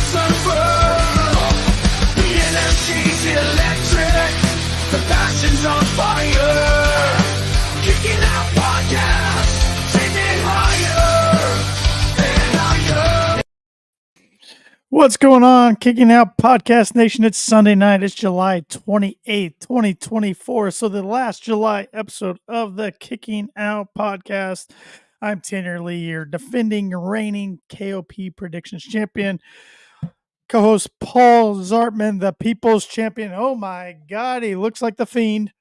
sunburn. The energy's electric. The passion's on fire. Kicking out podcasts. Taking higher and higher. What's going on, Kicking Out Podcast Nation? It's Sunday night. It's July 28th, 2024. So the last July episode of the Kicking Out Podcast. I'm Tanner Lee, your defending, reigning KOP Predictions Champion. Co-host Paul Zartman, the People's Champion. Oh my God, he looks like the Fiend.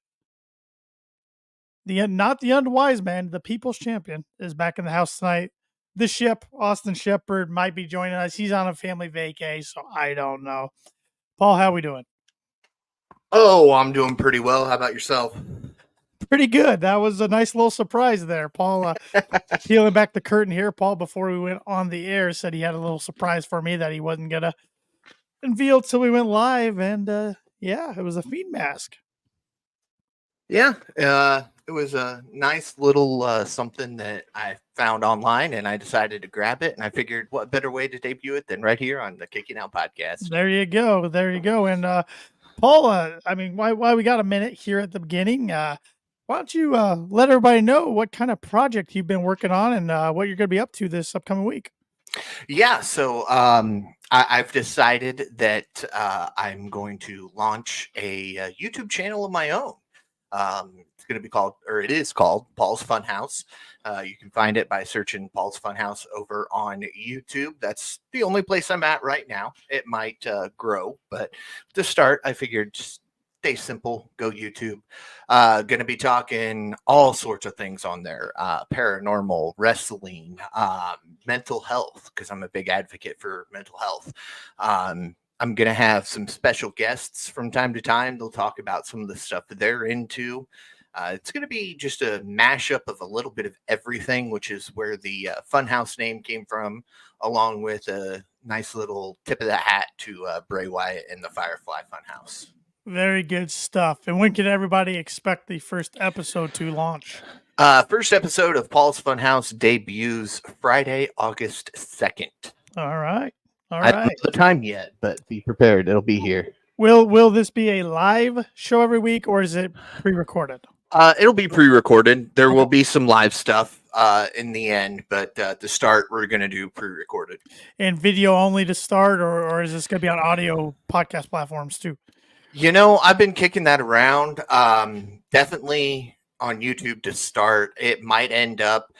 Not the unwise man, the People's Champion is back in the house tonight. The ship, Austin Shepard, might be joining us. He's on a family vacay, so I don't know. Paul, how we doing? Oh, I'm doing pretty well. How about yourself? Pretty good. That was a nice little surprise there, Paul. Peeling back the curtain here, Paul, before we went on the air, said he had a little surprise for me that he wasn't going to unveil till we went live. And yeah, it was a Fiend mask. Yeah, it was a nice little something that I found online, and I decided to grab it. And I figured, what better way to debut it than right here on the Kicking Out Podcast? There you go. There you go. And Paul, I mean, why we got a minute here at the beginning? Why don't you let everybody know what kind of project you've been working on and what you're going to be up to this upcoming week? Yeah, so I've decided that I'm going to launch a YouTube channel of my own. It's going to be called, or it is called, Paul's Funhouse. You can find it by searching Paul's Funhouse over on YouTube. That's the only place I'm at right now. It might grow, but to start, I figured just stay simple, go YouTube. Going to be talking all sorts of things on there, paranormal, wrestling, mental health, because I'm a big advocate for mental health. I'm going to have some special guests from time to time. They'll talk about some of the stuff that they're into. It's going to be just a mashup of a little bit of everything, which is where the Funhouse name came from, along with a nice little tip of the hat to Bray Wyatt and the Firefly Funhouse. Very good stuff. And when can everybody expect the first episode to launch? First episode of Paul's Funhouse debuts Friday, August 2nd. All right. I don't know the time yet, but be prepared. It'll be here. Will this be a live show every week, or is it pre-recorded? It'll be pre-recorded. There will be some live stuff in the end, but to start, we're going to do pre-recorded. And video only to start, or is this going to be on audio podcast platforms too? You know, I've been kicking that around. Definitely on YouTube to start. It might end up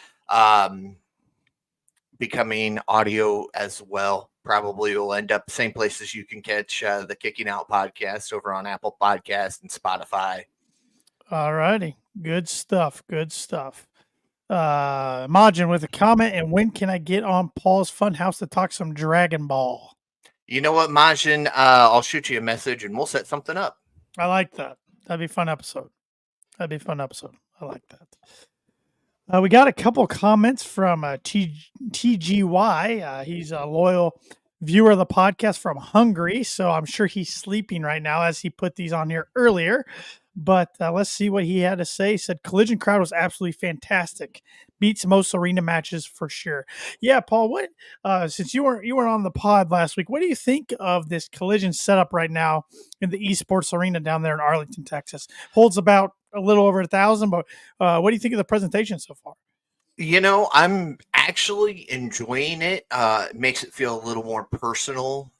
becoming audio as well. Probably will end up the same places you can catch the Kicking Out Podcast over on Apple Podcasts and Spotify. All righty. Good stuff. Good stuff. Majin with a comment, and when can I get on Paul's Funhouse to talk some Dragon Ball? You know what, Majin? I'll shoot you a message and we'll set something up. I like that. That'd be a fun episode. I like that. We got a couple comments from TGY. He's a loyal viewer of the podcast from Hungary, so I'm sure he's sleeping right now as he put these on here earlier. But let's see what he had to say. He said, Collision crowd was absolutely fantastic. Beats most arena matches for sure. Yeah, Paul, what since you weren't on the pod last week, what do you think of this Collision setup right now in the esports arena down there in Arlington, Texas? Holds about a little over 1,000, but what do you think of the presentation so far? You know, I'm actually enjoying it. It makes it feel a little more personal.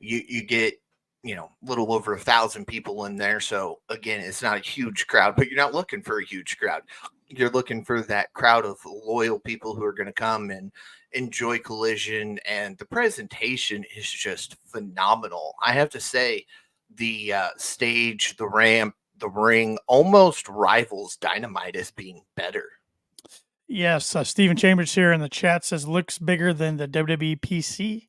You get, you know, a little over 1,000 people in there. So again, it's not a huge crowd, but you're not looking for a huge crowd. You're looking for that crowd of loyal people who are going to come and enjoy Collision. And the presentation is just phenomenal. I have to say, the stage, the ramp, the ring almost rivals Dynamite as being better. Yes, Stephen Chambers here in the chat says looks bigger than the WWE PC.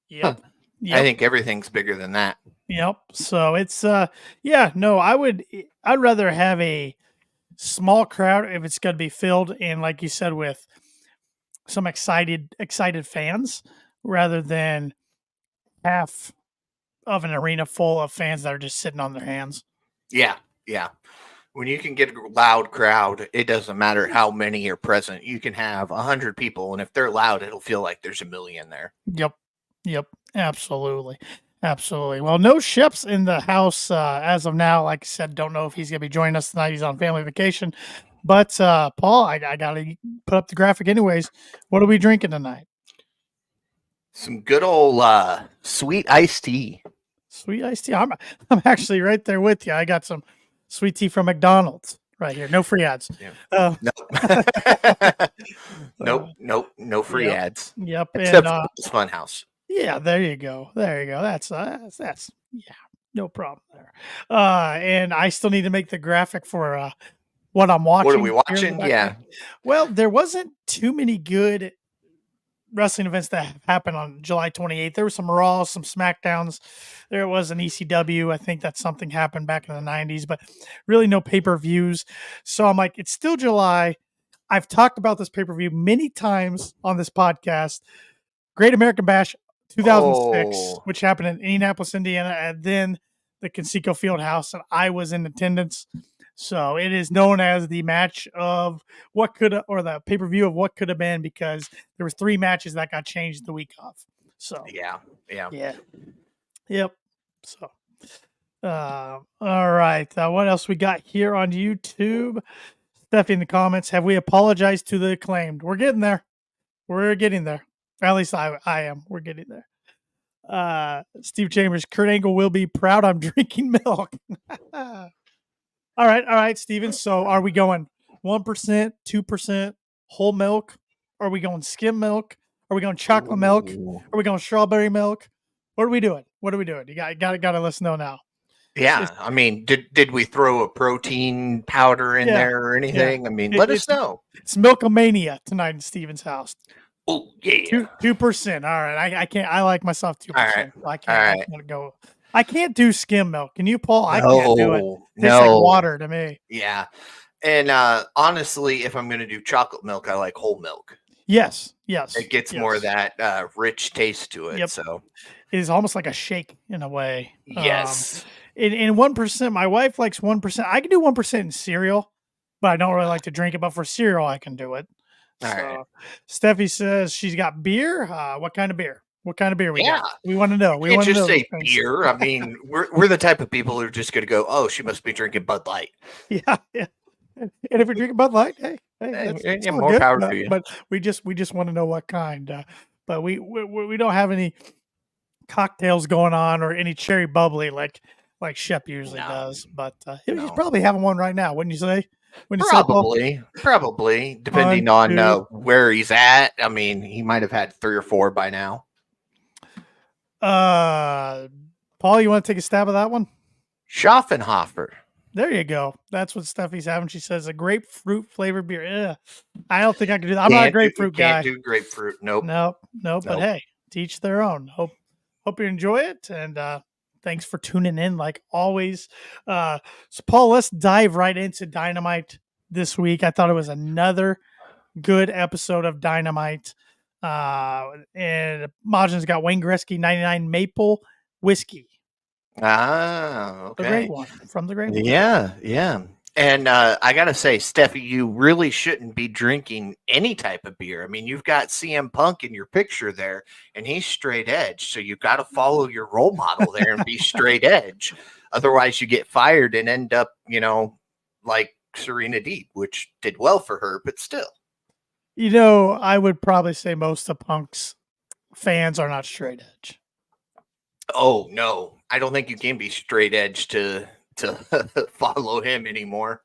Yep. Huh. Yep. I think everything's bigger than that. Yep. So it's yeah, no, I'd rather have a small crowd if it's going to be filled and, like you said, with some excited fans rather than half of an arena full of fans that are just sitting on their hands. Yeah. When you can get a loud crowd, it doesn't matter how many are present. You can have 100 people, and if they're loud, it'll feel like there's a million there. Yep. Yep, absolutely. Absolutely. Well, no Shep's in the house as of now. Like I said, don't know if he's going to be joining us tonight. He's on family vacation. But Paul, I got to put up the graphic anyways. What are we drinking tonight? Some good old sweet iced tea. Sweet iced tea. I'm actually right there with you. I got some sweet tea from McDonald's right here. No free ads. Yeah. Uh, Nope. No free yep, ads. Yep. Except And for this Funhouse. yeah, there you go. That's yeah, no problem there. And I still need to make the graphic for what I'm watching. What are we here in the watching? background. Yeah. Well, there wasn't too many good wrestling events that happened on July 28th. There were some Raws, some SmackDowns. There was an ECW. I think that something happened back in the 90s, but really no pay-per-views. So I'm like, it's still July. I've talked about this pay-per-view many times on this podcast. Great American Bash 2006, Oh. which happened in Indianapolis, Indiana, and then the Conseco Fieldhouse, and I was in attendance. So it is known as the match of what could, or the pay-per-view of what could have been, because there was 3 matches that got changed the week of. So Yeah. Yep. So, all right. What else we got here on YouTube? Steffi in the comments, have we apologized to the acclaimed? We're getting there. At least I am. We're getting there. Steve Chambers, Kurt Angle will be proud I'm drinking milk. All right, Steven. So are we going 1%, 2%, whole milk? Are we going skim milk? Are we going chocolate milk? Are we going strawberry milk? What are we doing? You got to let us know now. Yeah. I mean, did we throw a protein powder in there or anything? I mean, let us know. It's Milkomania tonight in Steven's house. Oh yeah. 2%. All right. I can't. I like myself 2%. All right. I can't go. I can't do skim milk. Can you, Paul? I can't do it. Tastes No. like water to me. Yeah. And honestly, if I'm going to do chocolate milk, I like whole milk. Yes. It gets more of that rich taste to it. Yep. So it is almost like a shake in a way. Yes. In 1%, my wife likes 1%. I can do 1% in cereal, but I don't really like to drink it. But for cereal, I can do it. All right. Steffi says she's got beer. What kind of beer? What kind of beer we got? We want to know. We can't just say beer. I mean, we're the type of people who are just going to go, oh, she must be drinking Bud Light. Yeah. And if you're drinking Bud Light, hey, that's more good, power to you. But we just want to know what kind. But we don't have any cocktails going on or any cherry bubbly like Shep usually does. But he's probably having one right now, wouldn't you say? Probably, depending on where he's at. I mean, he might have had 3 or 4 by now. Paul, you want to take a stab at that one? Schaffenhofer. There you go. That's what Steffi's having. She says a grapefruit flavored beer. Ugh. I don't think I can do that. I'm not a grapefruit guy. Can't do grapefruit. Nope. But hey, to each their own. Hope you enjoy it, and thanks for tuning in like always. So Paul, let's dive right into Dynamite this week. I thought it was another good episode of Dynamite. And Majin's got Wayne Gretzky 99 Maple Whiskey. Okay. The great one from the great one. Yeah. And I got to say, Steffi, you really shouldn't be drinking any type of beer. I mean, you've got CM Punk in your picture there, and he's straight edge. So you've got to follow your role model there and be straight edge. Otherwise, you get fired and end up, like Serena Deeb, which did well for her, but still. I would probably say most of Punk's fans are not straight edge. Oh, no. I don't think you can be straight edge to follow him anymore.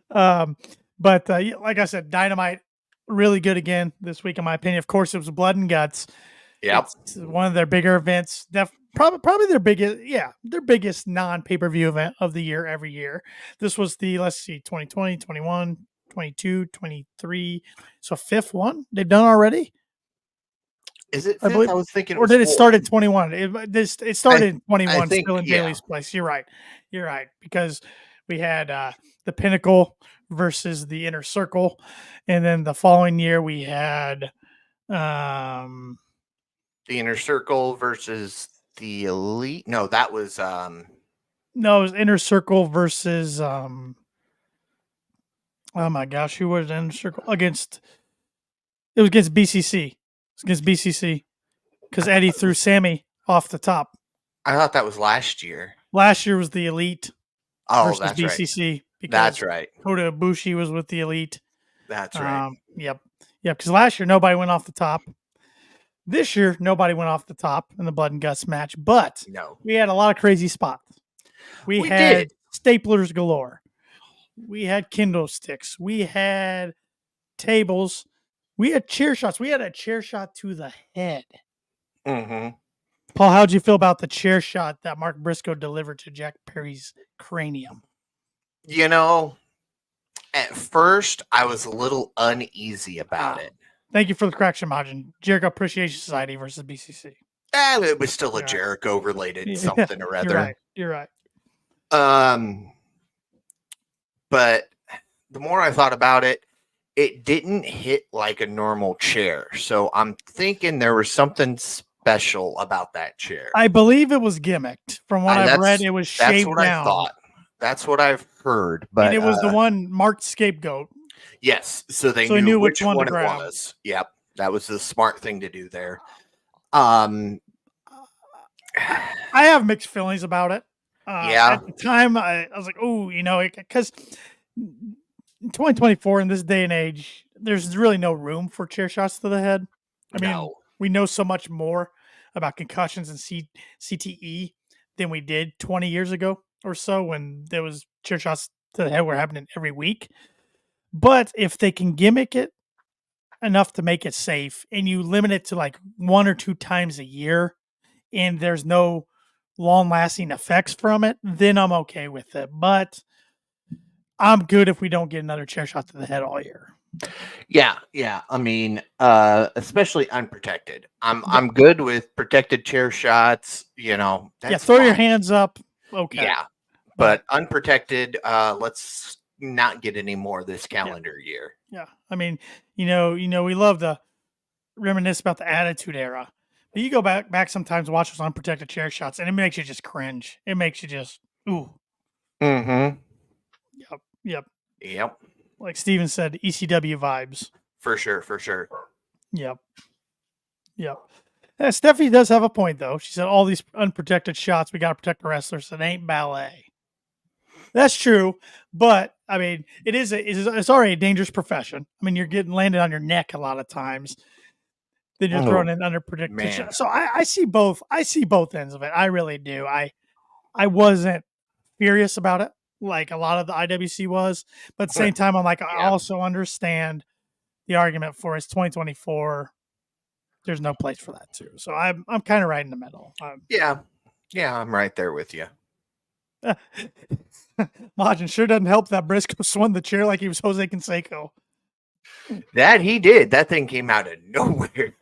But like I said, Dynamite really good again this week, in my opinion. Of course, it was Blood and Guts. Yep. It's one of their bigger events. Probably their biggest non-pay-per-view event of the year every year. This was the, 2020, 21, 22, 23. So 5th one they've done already. Is it 5th? I believe, I was thinking, or did it start in 21? It started in 21, still in Bailey's place. You're right, because we had the Pinnacle versus the Inner Circle, and then the following year we had the Inner Circle versus the Elite. No, that was it was Inner Circle versus oh my gosh, who was Inner Circle against? It was against BCC. Against BCC. because Eddie threw Sammy off the top. I thought that was last year. Last year was the Elite Oh, versus that's right. BCC because That's right. Kota Ibushi was with the Elite. That's right. Yep. Because last year nobody went off the top. This year nobody went off the top in the Blood and Guts match, but No. we had a lot of crazy spots. We had staplers galore. We had Kindle sticks. We had tables. We had chair shots. We had a chair shot to the head. Mm-hmm. Paul, how'd you feel about the chair shot that Mark Briscoe delivered to Jack Perry's cranium? You know, at first I was a little uneasy about it. Thank you for the correction, Majin. Jericho Appreciation Society versus BCC. And it was still a Jericho related something or other. You're right. But the more I thought about it, it didn't hit like a normal chair. So I'm thinking there was something special about that chair. I believe it was gimmicked. From what I've read, it was shaved That's what down. I thought. That's what I've heard. But and it was the one marked scapegoat. Yes. So they knew which one it was. Yep. That was the smart thing to do there. I have mixed feelings about it. At the time, I was like, oh, because in 2024, in this day and age, there's really no room for chair shots to the head. I mean, we know so much more about concussions and CTE than we did 20 years ago or so when there was chair shots to the head were happening every week. But if they can gimmick it enough to make it safe and you limit it to like 1 or 2 times a year and there's no long-lasting effects from it, then I'm okay with it. But I'm good if we don't get another chair shot to the head all year. Yeah. I mean, especially unprotected. I'm good with protected chair shots. That's throw fine. your hands up. Okay. Yeah, but unprotected. Let's not get any more this calendar year. Yeah, I mean, we love to reminisce about the Attitude Era. But you go back sometimes, watch those unprotected chair shots, and it makes you just cringe. It makes you just ooh. Mm-hmm. Yep. Like Steven said, ECW vibes. For sure. Yep. Stephanie does have a point, though. She said all these unprotected shots, we got to protect the wrestlers. It ain't ballet. That's true, but I mean, it's already a dangerous profession. I mean, you're getting landed on your neck a lot of times. Then you're thrown in unprotected shots. So I see both. I see both ends of it. I really do. I wasn't furious about it like a lot of the IWC was, but at the same time, I'm like, I also understand the argument for it's 2024. There's no place for that too. So I'm kind of right in the middle. Yeah, I'm right there with you. Majin sure doesn't help that Briscoe swung the chair like he was Jose Canseco. That he did. That thing came out of nowhere.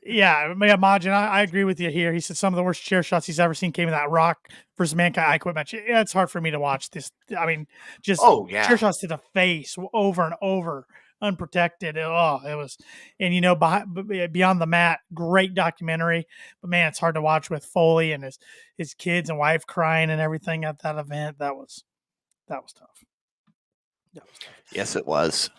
Yeah, Majin, I agree with you here. He said some of the worst chair shots he's ever seen came in that Rock versus Mankind I Quit match. Yeah, it's hard for me to watch this. I mean, just chair shots to the face over and over, unprotected. It was, and Beyond the Mat, great documentary. But man, it's hard to watch with Foley and his kids and wife crying and everything at that event. That was tough. Yes, it was.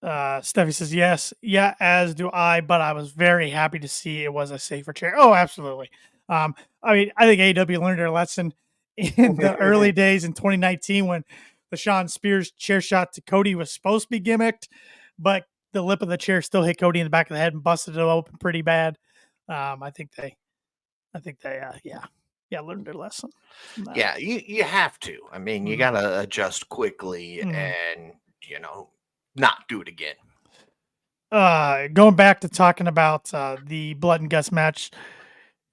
Steffi says, yes. Yeah, as do I, but I was very happy to see it was a safer chair. Oh, absolutely. I mean, I think AEW learned their lesson in the early days in 2019 when the Sean Spears chair shot to Cody was supposed to be gimmicked, but the lip of the chair still hit Cody in the back of the head and busted it open pretty bad. I think they learned their lesson. Yeah, you have to. I mean, you got to adjust quickly and, not do it again. Going back to talking about the Blood and Guts match,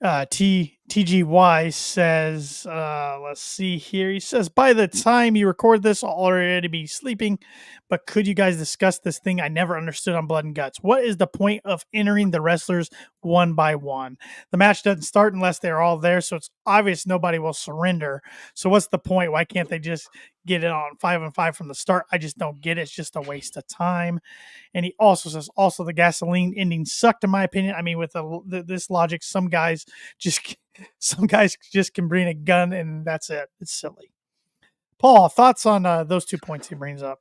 TGY says, let's see here. He says, by the time you record this, I'll already be sleeping, but could you guys discuss this thing I never understood on Blood and Guts? What is the point of entering the wrestlers one by one? The match doesn't start unless they're all there, so it's obvious nobody will surrender. So what's the point? Why can't they just get it on 5-on-5 from the start? I just don't get it. It's just a waste of time. And he also says, the gasoline ending sucked, in my opinion. I mean, with this logic, some guys just can bring a gun and that's it. It's silly. Paul, thoughts on those 2 points he brings up?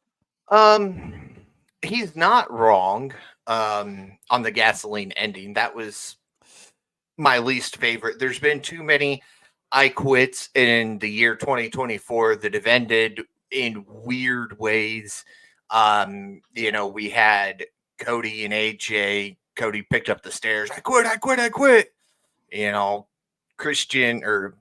He's not wrong on the gasoline ending. That was my least favorite. There's been too many I quits in the year 2024 that have ended in weird ways. We had Cody and AJ. Cody picked up the stairs. I quit, I quit, I quit. Christian or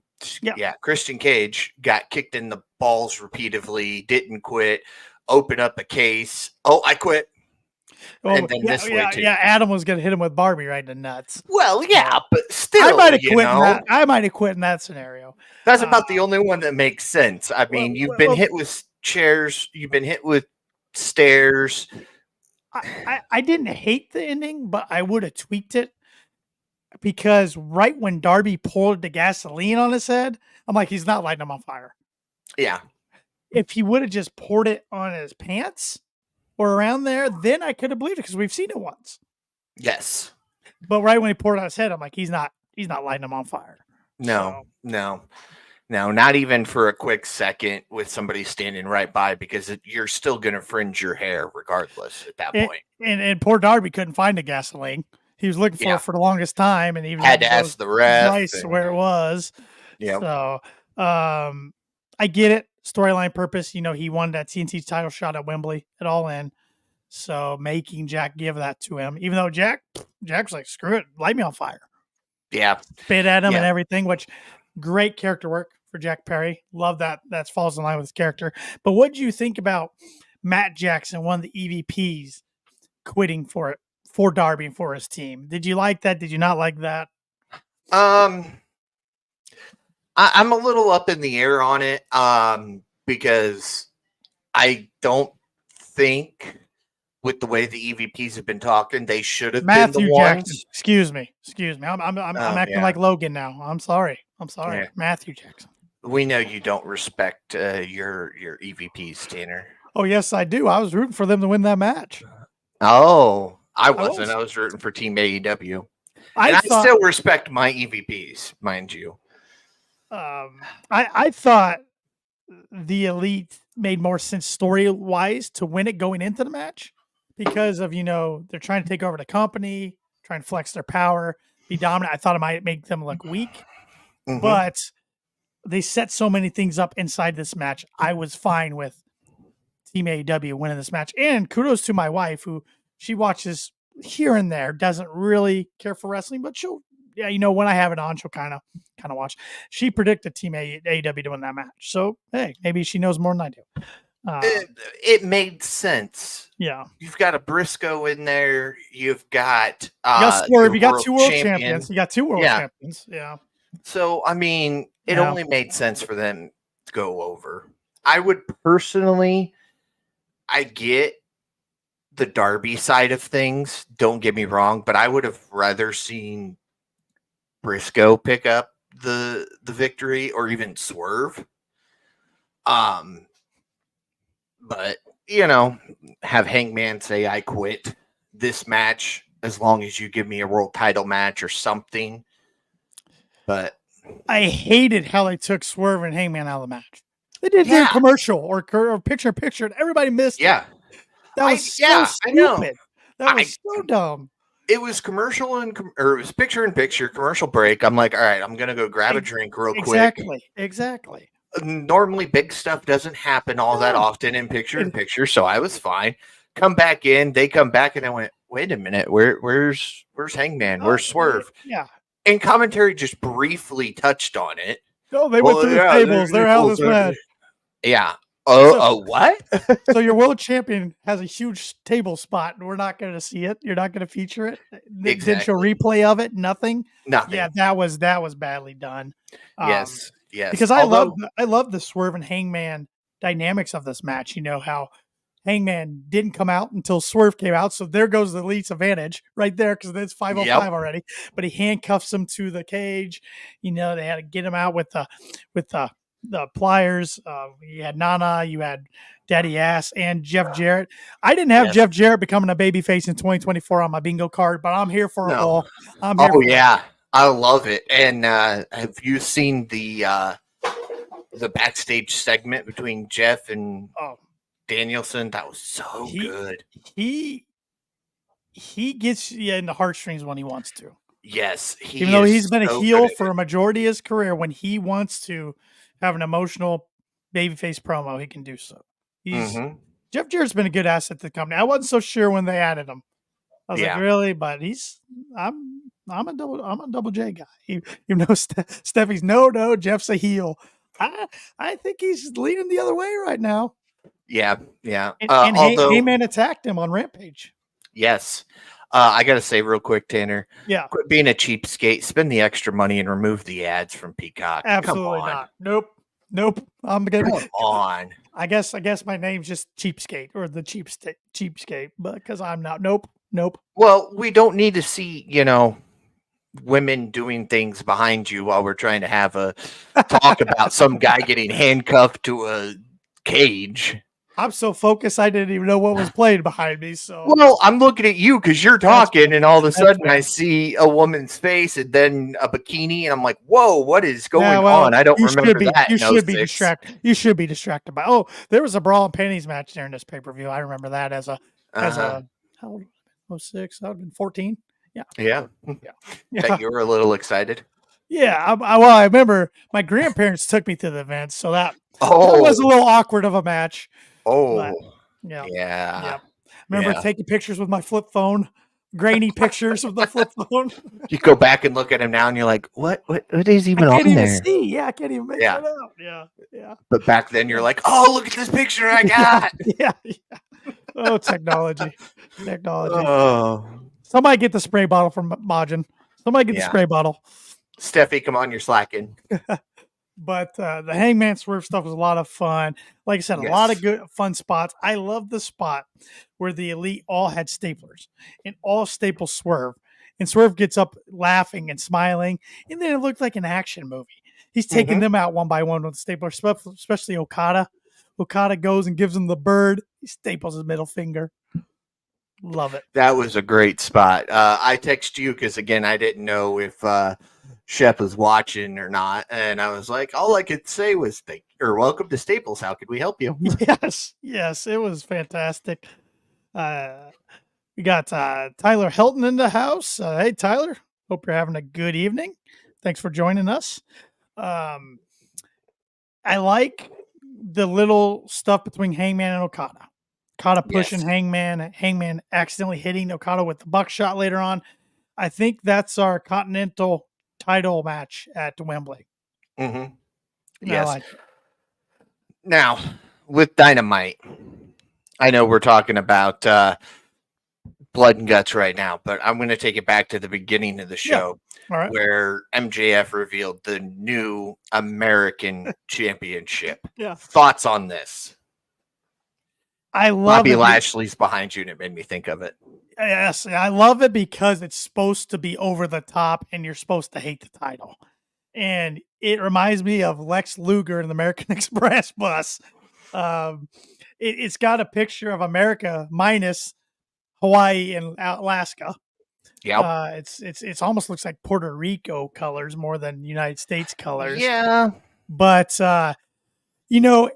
Christian Cage got kicked in the balls repeatedly, didn't quit, open up a case. Oh, I quit. And then this way too. Yeah, Adam was going to hit him with Barbie right in the nuts. Well, yeah, but still, I might have quit in that. I might have quit in that scenario. That's about the only one that makes sense. I mean, you've been hit with chairs, you've been hit with stairs. I didn't hate the ending, but I would have tweaked it because right when Darby poured the gasoline on his head, I'm like, he's not lighting him on fire. Yeah. If he would have just poured it on his pants or around there, then I could have believed it because we've seen it once. Yes. But right when he poured it on his head, I'm like, he's not lighting him on fire. No, not even for a quick second with somebody standing right by, because you're still going to fringe your hair regardless at that point. And poor Darby couldn't find the gasoline. He was looking for it for the longest time, and even had to ask the ref where it was. Yeah. So I get it. Storyline purpose. He won that TNT title shot at Wembley at All In. So making Jack give that to him, even though Jack's like, screw it, light me on fire. Yeah. Spit at him and everything, which great character work for Jack Perry. Love that. That falls in line with his character. But what do you think about Matt Jackson, one of the EVPs, quitting for Darby and for his team? Did you like that? Did you not like that? I'm a little up in the air on it because I don't think, with the way the EVPs have been talking, they should have been the ones. Jackson. Excuse me. I'm acting like Logan now. I'm sorry. Yeah. Matthew Jackson. We know you don't respect your EVPs, Tanner. Oh, yes, I do. I was rooting for them to win that match. Oh, I wasn't. I was rooting for Team AEW. I still respect my EVPs, mind you. I thought the Elite made more sense story-wise to win it going into the match because of, they're trying to take over the company, trying to flex their power, be dominant. I thought it might make them look weak, but they set so many things up inside this match. I was fine with Team AEW winning this match. And kudos to my wife, who she watches here and there, doesn't really care for wrestling, but she'll, when I have it on, she'll kind of watch. She predicted Team AEW to win that match. So, hey, maybe she knows more than I do. It made sense. Yeah. You've got a Briscoe in there. You've got Swerve. You got two world champions. You got two world champions. Yeah. So, I mean, it only made sense for them to go over. I would personally, I get the Darby side of things. Don't get me wrong, but I would have rather seen Briscoe pick up the victory, or even Swerve. But have Hangman say, I quit this match as long as you give me a world title match or something. But I hated how they took Swerve and Hangman out of the match. They did a commercial or picture, and everybody missed it. That was so stupid. I know. That was so dumb. It was commercial it was picture in picture, commercial break. I'm like, all right, I'm gonna go grab a drink real quick. Exactly. Normally, big stuff doesn't happen all that often in picture in picture, so I was fine. Come back in, they come back, and I went, wait a minute, where's Hangman? Where's Swerve? Yeah. And commentary just briefly touched on it. Oh, they went through the tables. They're out of this match. Yeah. What? So your world champion has a huge table spot, and we're not going to see it. You're not going to feature it. Didn't show replay of it. Nothing. Yeah, that was badly done. Yes. Because I love the Swerve and Hangman dynamics of this match. How Hangman didn't come out until Swerve came out, so there goes the Elite's advantage right there because it's 5:05 already. But he handcuffs him to the cage. They had to get him out with the pliers. You had Nana, you had Daddy Ass, and Jeff Jarrett. I didn't have Jeff Jarrett becoming a babyface in 2024 on my bingo card, but I'm here for it all. I'm here I love it. And have you seen the backstage segment between Jeff and Danielson? That was so good. He gets you in the heartstrings when he wants to. Yes, he Even though is he's been a so heel good at for it. a majority of his career, when he wants to have an emotional babyface promo, he can do so. Mhm. Jeff Jarrett's been a good asset to the company. I wasn't so sure when they added him. I was like, Yeah. really? But I'm a double J guy. Even though Steffi's no, Jeff's a heel. I think he's leaning the other way right now. Yeah, yeah. And Although, Heyman attacked him on Rampage. yes, I got to say real quick, Tanner, Yeah, quit being a cheapskate. Spend the extra money and remove the ads from Peacock. Come absolutely on, not. Nope. I'm gonna. come on. I guess my name's just Cheapskate or the Cheapskate, but because I'm not. Nope. Well, we don't need to see, women doing things behind you while we're trying to have a talk about some guy getting handcuffed to a cage. I'm so focused, I didn't even know what was playing behind me. So Well, I'm looking at you because you're That's talking, fair. and all of a That's sudden fair. I see a woman's face and then a bikini, and I'm like, "Whoa, what is Yeah, going well, on?" I don't you remember should be. that You in should be '06. distracted. You should be distracted by. Oh, there was a brawl and panties match during this pay per view. I remember that as a Uh-huh. how old? 06. I would have been 14. Yeah, Yeah. yeah, Bet yeah, you were a little excited. yeah. I remember my grandparents took me to the event, so that was a Oh, little awkward of a match. But oh, yeah, yeah, yeah. Remember yeah. taking pictures with my flip phone, grainy pictures with the flip phone. You go back and look at him now, and you're like, what is I even can't on even there? see. Yeah, I can't even make Yeah. that out. Yeah, yeah, But back then, you're like, oh, look at this picture I yeah, got. yeah. Oh, technology. Oh, Somebody get the spray bottle from Majin. Somebody get the yeah. spray bottle. Steffi, come on, you're slacking. But the Hangman Swerve stuff was a lot of fun. Like I said, a lot of Yes. good fun spots. I love the spot where the Elite all had staplers and all staple Swerve. And Swerve gets up laughing and smiling. And then it looked like an action movie. He's taking Mhm. them out one by one with the stapler, especially Okada. Okada goes and gives him the bird. He staples his middle finger. Love it. That was a great spot. I text you because again, I didn't know if Shep was watching or not, and I was like, all I could say was "Thank or welcome to Staples. How could we help you?" Yes, it was fantastic. We got Tyler Helton in the house. Hey, Tyler, hope you're having a good evening. Thanks for joining us. Um, I like the little stuff between Hangman and Okada. Okada pushing Yes. Hangman accidentally hitting Okada with the buckshot later on. I think that's our Continental title match at Wembley. Hmm. And I Yes. like it. Now with Dynamite, I know we're talking about blood and guts right now, but I'm going to take it back to the beginning of the show. All right. Where MJF revealed the new American Championship. Yeah. Thoughts on this? I love Bobby it. Lashley's behind you, and it made me think of it. Yes, I love it because it's supposed to be over the top and you're supposed to hate the title. And it reminds me of Lex Luger in the American Express bus. It's got a picture of America minus Hawaii and Alaska. Yeah. It's almost looks like Puerto Rico colors more than United States colors. Yeah. But you know,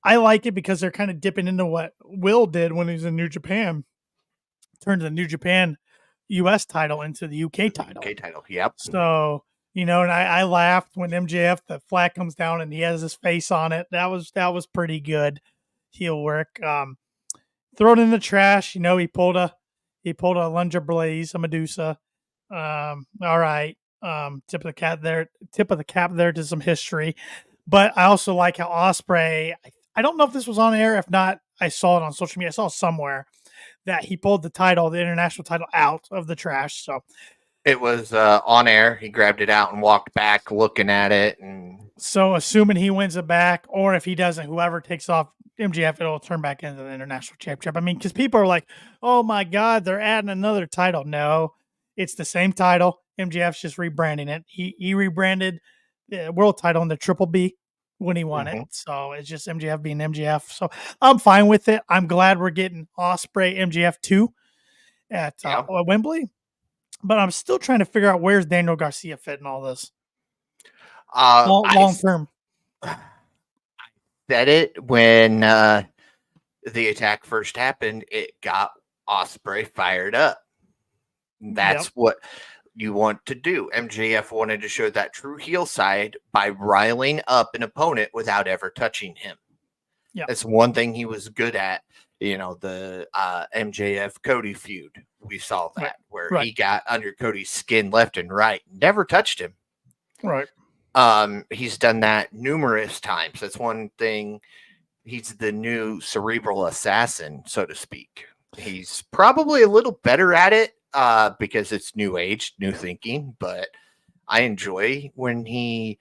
I like it because they're kind of dipping into what Will did when he was in New Japan. Turned the New Japan US title into the UK title. UK title. Yep. So, and I laughed when MJF, the flag comes down and he has his face on it. That was pretty good heel work. Throw it in the trash. He pulled a Lunger Blaze, a Medusa. All right. Tip of the cap there to some history. But I also like how Ospreay, I don't know if this was on air. If not, I saw it on social media. I saw it somewhere that he pulled the international title out of the trash. So it was on air. He grabbed it out and walked back looking at it. And so assuming he wins it back, or if he doesn't, whoever takes off MJF, it'll turn back into the international championship. I mean, because people are like, oh my God, they're adding another title. No, it's the same title. MJF's just rebranding it. He rebranded the world title into Triple B when he won it. So it's just MJF being MJF. So I'm fine with it. I'm glad we're getting Ospreay MJF 2 at Wembley. But I'm still trying to figure out where's Daniel Garcia fit in all this. Long term. Said it when the attack first happened. It got Ospreay fired up. That's what you want to do. MJF wanted to show that true heel side by riling up an opponent without ever touching him. Yeah. That's one thing he was good at. The MJF Cody feud. We saw that where he got under Cody's skin left and right, never touched him. Right. He's done that numerous times. That's one thing. He's the new cerebral assassin, so to speak. He's probably a little better at it because it's new age, new thinking. But I enjoy when he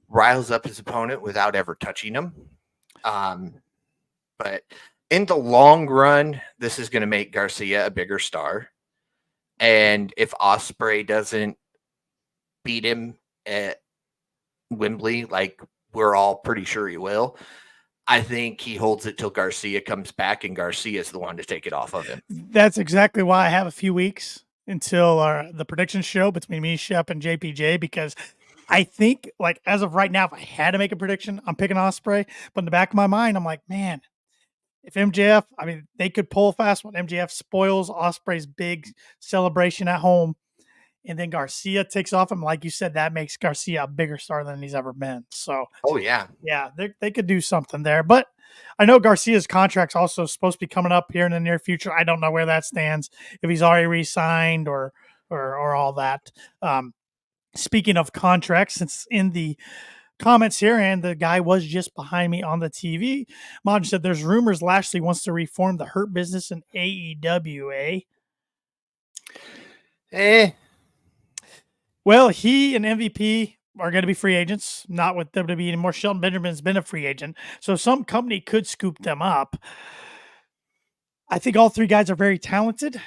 riles up his opponent without ever touching him. But in the long run, this is going to make Garcia a bigger star. And if Ospreay doesn't beat him at Wembley, like we're all pretty sure he will, I think he holds it till Garcia comes back, and Garcia is the one to take it off of him. That's exactly why I have a few weeks until the prediction show between me, Shep, and JPJ, because I think, like, as of right now, if I had to make a prediction, I'm picking Ospreay. But in the back of my mind, I'm like, man, if MJF, I mean, they could pull fast when MJF spoils Ospreay's big celebration at home, and then Garcia takes off him. Like you said, that makes Garcia a bigger star than he's ever been. So, yeah, they could do something there. But I know Garcia's contract's also supposed to be coming up here in the near future. I don't know where that stands, if he's already re-signed or all that. Speaking of contracts, since in the comments here, and the guy was just behind me on the TV, Maj said there's rumors Lashley wants to reform the Hurt Business in AEW, Well, he and MVP are going to be free agents, not with WWE anymore. Shelton Benjamin's been a free agent, so some company could scoop them up. I think all three guys are very talented.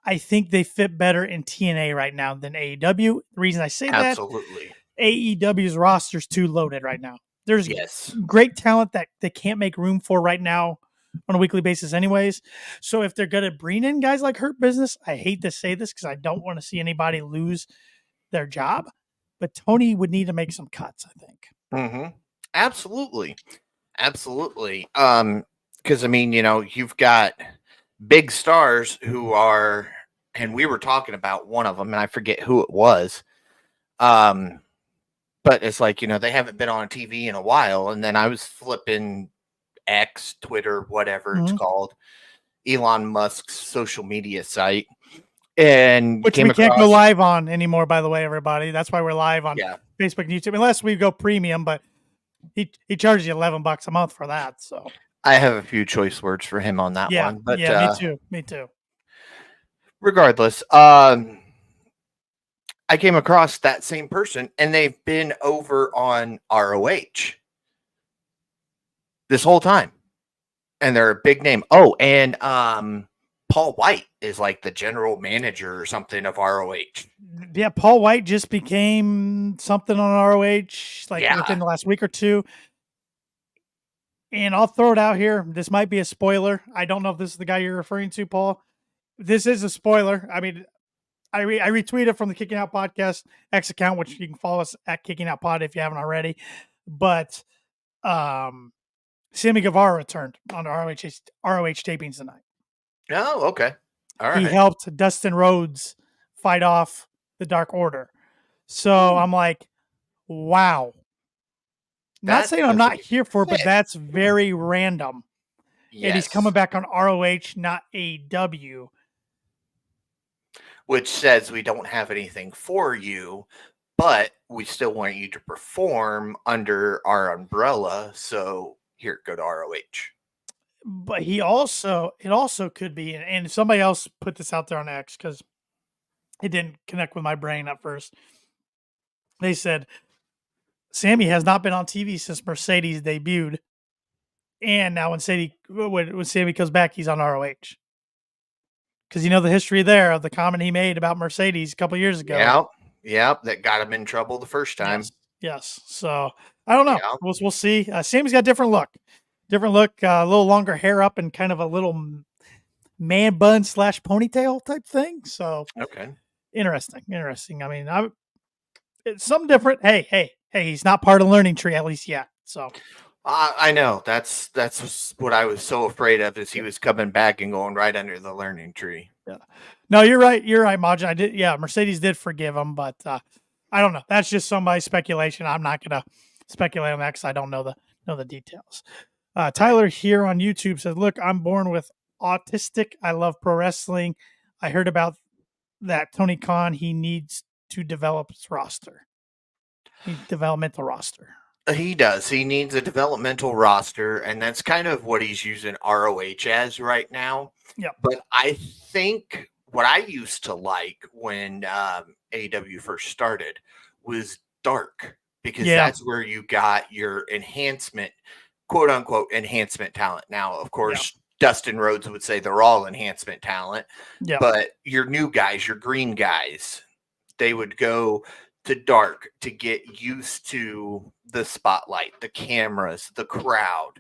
I think they fit better in TNA right now than AEW. The reason I say absolutely. that, AEW's roster's too loaded right now. There's great talent that they can't make room for right now on a weekly basis anyways. So if they're going to bring in guys like Hurt Business, I hate to say this because I don't want to see anybody lose their job, but Tony would need to make some cuts, I think. Mm-hmm. Absolutely. Because, I mean, you've got big stars who are, and we were talking about one of them, and I forget who it was. But it's like, they haven't been on TV in a while. And then I was flipping X, Twitter, whatever it's called, Elon Musk's social media site. And which we can't go live on anymore, by the way, everybody. That's why we're live on Facebook and YouTube, unless we go premium, but he charges you $11 a month for that. So I have a few choice words for him on that one. But me too. Regardless, I came across that same person, and they've been over on ROH this whole time, and they're a big name. Oh, and Paul White is like the general manager or something of ROH. Yeah, Paul White just became something on ROH within the last week or two. And I'll throw it out here. This might be a spoiler. I don't know if this is the guy you're referring to, Paul. This is a spoiler. I mean, I retweeted from the Kicking Out Podcast X account, which you can follow us at Kicking Out Pod if you haven't already. But Sammy Guevara returned on ROH tapings tonight. Oh, okay. All right. He helped Dustin Rhodes fight off the Dark Order. So I'm like, wow. Not saying I'm not here for it, but that's very random. Yes. And he's coming back on ROH, not AEW. Which says we don't have anything for you, but we still want you to perform under our umbrella. So here, go to ROH. But it also could be, and somebody else put this out there on X because it didn't connect with my brain at first. They said Sammy has not been on TV since Mercedes debuted, and now when Sammy comes back, he's on ROH. Because the history there of the comment he made about Mercedes a couple years ago. Yeah, that got him in trouble the first time. Yes. So I don't know. Yeah. We'll see. Sammy's got a different look, a little longer hair up and kind of a little man bun / ponytail type thing. So okay, interesting. I mean, it's something different. Hey, he's not part of the learning tree at least yet. So. I know that's what I was so afraid of is he was coming back and going right under the learning tree. Yeah. No, you're right. You're right, Majin. I did. Yeah, Mercedes did forgive him, but I don't know. That's just somebody's speculation. I'm not gonna speculate on that because I don't know the details. Tyler here on YouTube says, "Look, I'm born with autistic. I love pro wrestling. I heard about that Tony Khan. He needs to develop his roster. Developmental roster. He does. He needs a developmental roster, and that's kind of what he's using ROH as right now. Yep. But I think what I used to like when AEW first started was dark, because that's where you got your enhancement, quote unquote, enhancement talent. Now, of course, Dustin Rhodes would say they're all enhancement talent, but your new guys, your green guys, they would go to dark to get used to the spotlight, the cameras, the crowd,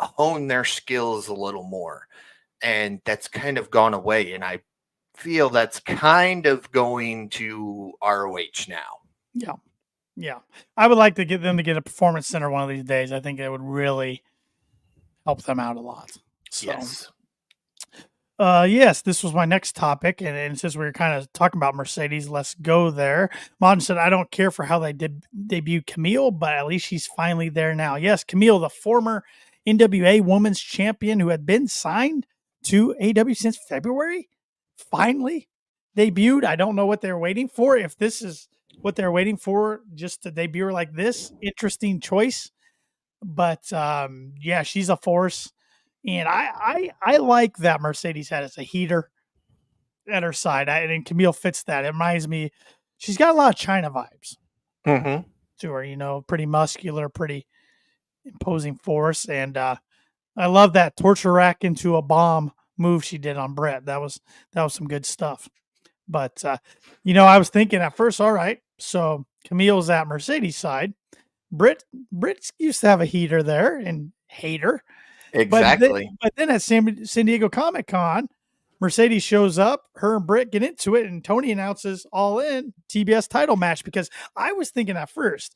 hone their skills a little more. And that's kind of gone away. And I feel that's kind of going to ROH now. Yeah. Yeah. I would like to get them to get a performance center one of these days. I think it would really help them out a lot. So, yes. Yes, this was my next topic. And since we were kind of talking about Mercedes, let's go there. Modern said, I don't care for how they did debut Camille, but at least she's finally there now. Yes, Camille, the former NWA Women's Champion who had been signed to AEW since February, finally debuted. I don't know what they're waiting for. If this is what they're waiting for, just to debut her like this, interesting choice. But yeah, she's a force. And I like that Mercedes had as a heater at her side. And Camille fits that. It reminds me, she's got a lot of China vibes to her, you know, pretty muscular, pretty imposing force. And I love that torture rack into a bomb move she did on Brett. That was some good stuff. But, you know, I was thinking at first, all right, so Camille's at Mercedes' side. Britt used to have a heater there and hater. Exactly. But then at San Diego Comic-Con, Mercedes shows up, her and Britt get into it, and Tony announces All In TBS title match, because I was thinking at first,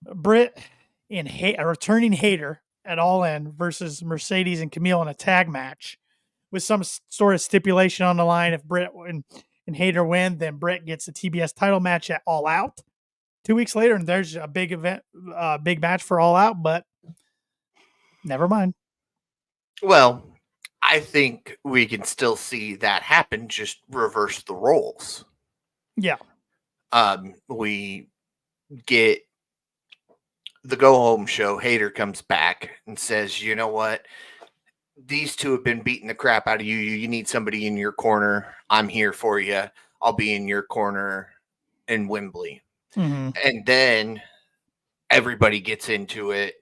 Britt and a returning hater at All In versus Mercedes and Camille in a tag match with some sort of stipulation on the line. If Britt and hater win, then Britt gets the TBS title match at All Out 2 weeks later, and there's a big event, big match for All Out, but never mind. Well, I think we can still see that happen, just reverse the roles. Yeah. We get the go home show. Hater comes back and says, you know what? These two have been beating the crap out of you. You need somebody in your corner. I'm here for you. I'll be in your corner in Wembley. Mm-hmm. And then everybody gets into it.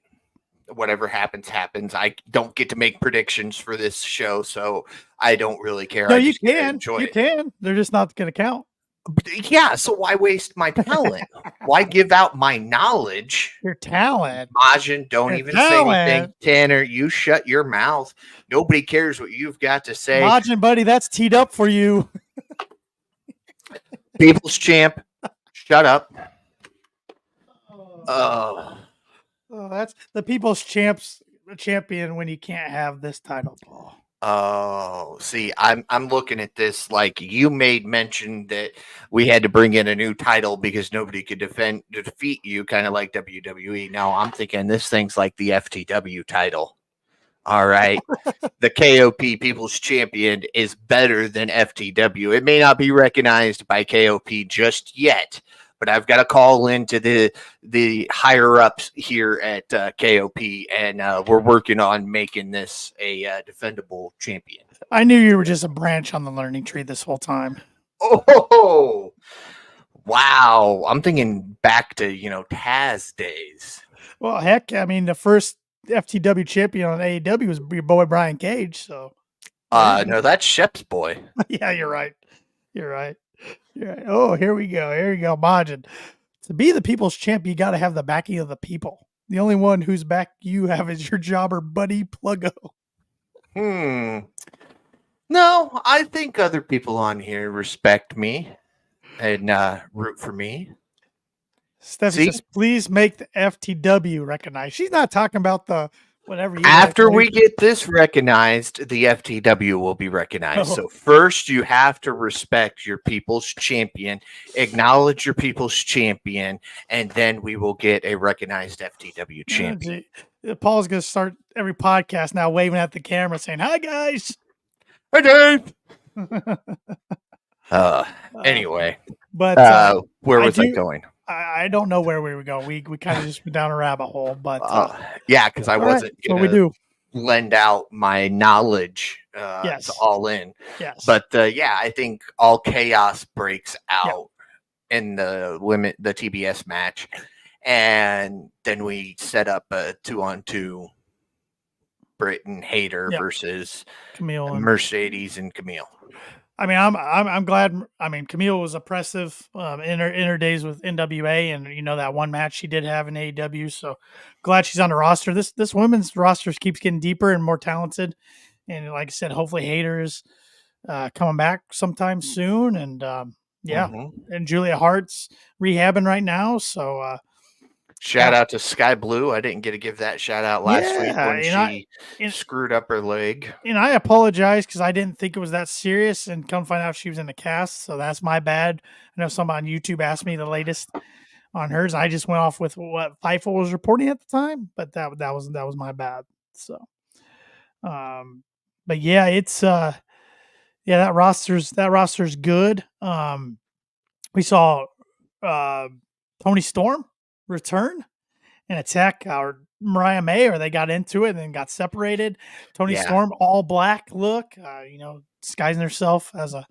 Whatever happens. I don't get to make predictions for this show, so I don't really care. No, I you just get to can. enjoy You it. can. They're just not going to count. Yeah, so why waste my talent? Why give out my knowledge? Your talent. Majin, don't Your even talent. say anything. Tanner, you shut your mouth. Nobody cares what you've got to say. Majin, buddy, that's teed up for you. People's champ, shut up. Oh, that's the people's champion when you can't have this title, Paul. Oh, see, I'm looking at this like you made mention that we had to bring in a new title because nobody could defeat you, kind of like WWE. Now I'm thinking this thing's like the FTW title. All right. The KOP People's Champion is better than FTW. It may not be recognized by KOP just yet, but I've got to call into the higher ups here at KOP, and we're working on making this a defendable champion. I knew you were just a branch on the learning tree this whole time. Oh, wow. I'm thinking back to, Taz days. Well, heck, I mean, the first FTW champion on AEW was your boy Brian Cage, so. No, that's Shep's boy. Yeah, you're right. Oh, here we go. Majin. To be the people's champ, you got to have the backing of the people. The only one whose back you have is your jobber, Buddy Pluggo. No, I think other people on here respect me and root for me. Steffi says, please make the FTW recognized. She's not talking about the whatever he After likes. we get this recognized, the FTW will be recognized. Oh. So first, you have to respect your people's champion, acknowledge your people's champion, and then we will get a recognized FTW champion. Paul's going to start every podcast now waving at the camera saying, "Hi, guys." Hey, Dave. Anyway, but where was I going? I don't know where we were going. We kind of just went down a rabbit hole, but yeah, because I wasn't what we do. lend out my knowledge Yes. to All In. Yes. But yeah, I think all chaos breaks out in the TBS match, and then we set up a 2-on-2 Britt and Hayter versus Camille and Mercedes and Camille. I mean, I'm glad. I mean, Camille was oppressive in her days with NWA, and that one match she did have in AEW. So glad she's on the roster. This women's roster keeps getting deeper and more talented, and like I said, hopefully Hayter's coming back sometime soon. And and Julia Hart's rehabbing right now. So shout out to Sky Blue. I didn't get to give that shout out last week when she screwed up her leg. And I apologize because I didn't think it was that serious, and come find out she was in the cast. So that's my bad. I know somebody on YouTube asked me the latest on hers. I just went off with what Fightful was reporting at the time, but that was my bad. So, but yeah, it's that roster's good. We saw Tony Storm return and attack our Mariah May, or they got into it and then got separated. Tony Storm, all black look, disguising herself as a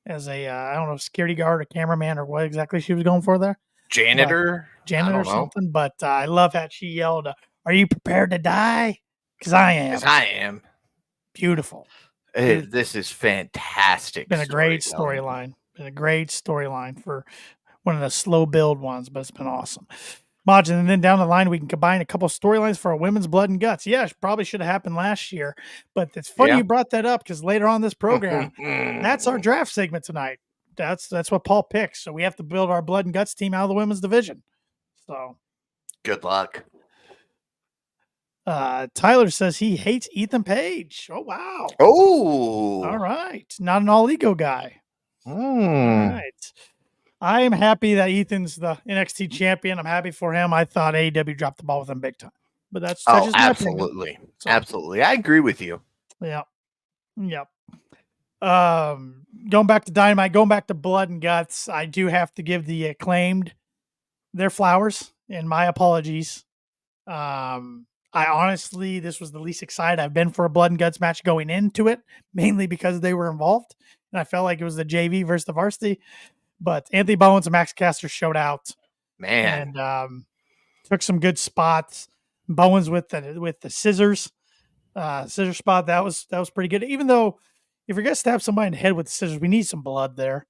I don't know, security guard or cameraman or what exactly she was going for there. Janitor or something. But I love how she yelled, "Are you prepared to die?" Because I am. Because I am. Beautiful. This is fantastic. Been a great storyline. Been a great storyline for one of the slow build ones, but it's been awesome. Majin, and then down the line, we can combine a couple storylines for our women's blood and guts. Yeah, probably should have happened last year, but it's funny you brought that up because later on this program, that's our draft segment tonight. That's what Paul picks. So we have to build our blood and guts team out of the women's division. So good luck. Tyler says he hates Ethan Page. Oh, wow. Oh, all right. Not an all ego guy. All right. I am happy that Ethan's the NXT champion. I'm happy for him. I thought AEW dropped the ball with him big time, but that's just absolutely. So, absolutely. I agree with you. Yeah. Yep. Going back to Dynamite, going back to Blood and Guts, I do have to give the Acclaimed their flowers and my apologies. I honestly, this was the least excited I've been for a Blood and Guts match going into it, mainly because they were involved. And I felt like it was the JV versus the varsity. But Anthony Bowens and Max Caster showed out. Man. And took some good spots. Bowens with the scissors. Scissor spot, that was pretty good. Even though if you're going to stab somebody in the head with the scissors, we need some blood there.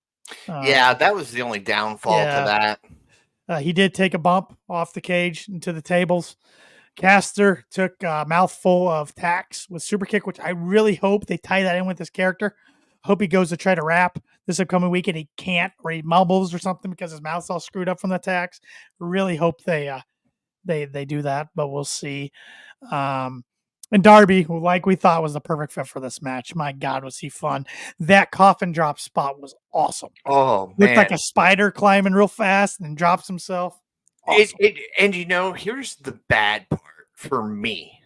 That was the only downfall to that. He did take a bump off the cage into the tables. Caster took a mouthful of tacks with super kick, which I really hope they tie that in with his character. Hope he goes to try to rap this upcoming week and he can't, or he mumbles or something because his mouth's all screwed up from the tacks. Really hope they do that, but we'll see. And Darby, who like we thought was the perfect fit for this match. My God, was he fun. That coffin drop spot was awesome. Oh, man. Looked like a spider climbing real fast and drops himself. Awesome. And here's the bad part for me.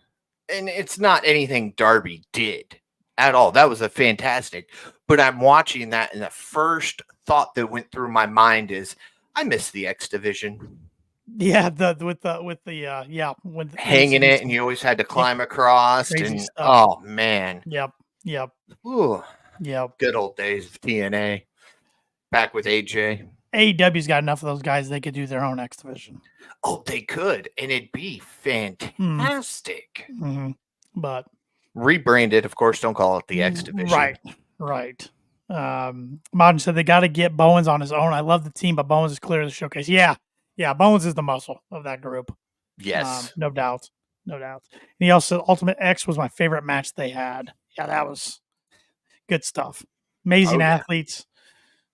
And it's not anything Darby did at all. That was a fantastic. But I'm watching that, and the first thought that went through my mind is, I miss the X Division. Yeah, when hanging it, and you always had to climb across. And stuff. Oh man. Yep. Ooh. Yep. Good old days of TNA. Back with AJ. AEW's got enough of those guys; they could do their own X Division. Oh, they could, and it'd be fantastic. Mm-hmm. But rebranded, of course. Don't call it the X Division. Right. Martin said they got to get Bowens on his own. I love the team, but Bowens is clearly the showcase. Yeah, Bowens is the muscle of that group. Yes. No doubt. And he also, Ultimate X was my favorite match they had. Yeah, that was good stuff. Amazing athletes.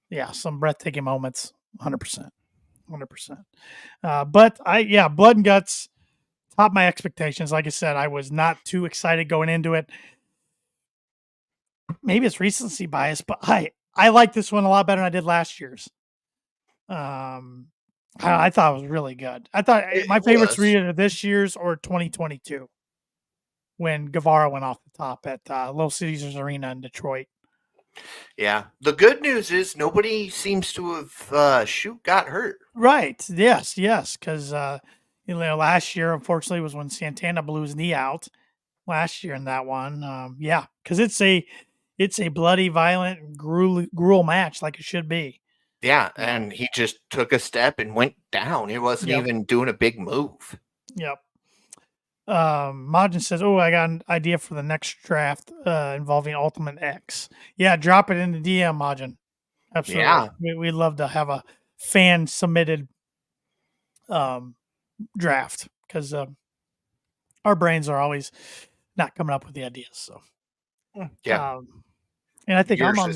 Yeah, some breathtaking moments. 100%. But Blood and Guts topped my expectations. Like I said, I was not too excited going into it. Maybe it's recency bias, but I like this one a lot better than I did last year's. I thought it was really good. I thought my favorites were was. either this year's or 2022 when Guevara went off the top at Little Caesars Arena in Detroit. Yeah. The good news is nobody seems to have got hurt. Right. Yes. Because last year, unfortunately, was when Santana blew his knee out. Last year in that one, because it's a bloody, violent, gruel match like it should be. Yeah, and he just took a step and went down. He wasn't even doing a big move. Yep. Majin says, "Oh, I got an idea for the next draft involving Ultimate X." Yeah, drop it in the DM, Majin. Absolutely. Yeah. We'd love to have a fan submitted draft because our brains are always not coming up with the ideas. So yeah, and I think Yours I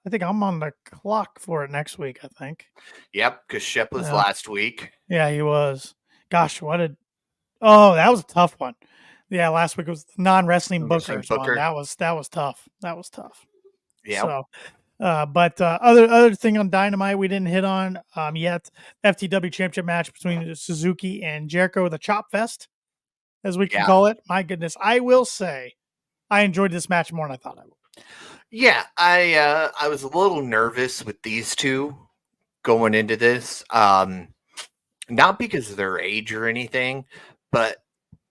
think I'm on the clock for it next week. I think. Yep, because Shep was last week. Yeah, he was. Gosh, oh, that was a tough one. Yeah, last week was the non-wrestling bookers one. That was tough. That was tough. Yeah. So, other thing on Dynamite we didn't hit on yet. FTW Championship match between Suzuki and Jericho, the Chop Fest, as we can call it. My goodness, I will say, I enjoyed this match more than I thought I would. Yeah, I was a little nervous with these two going into this. Not because of their age or anything, but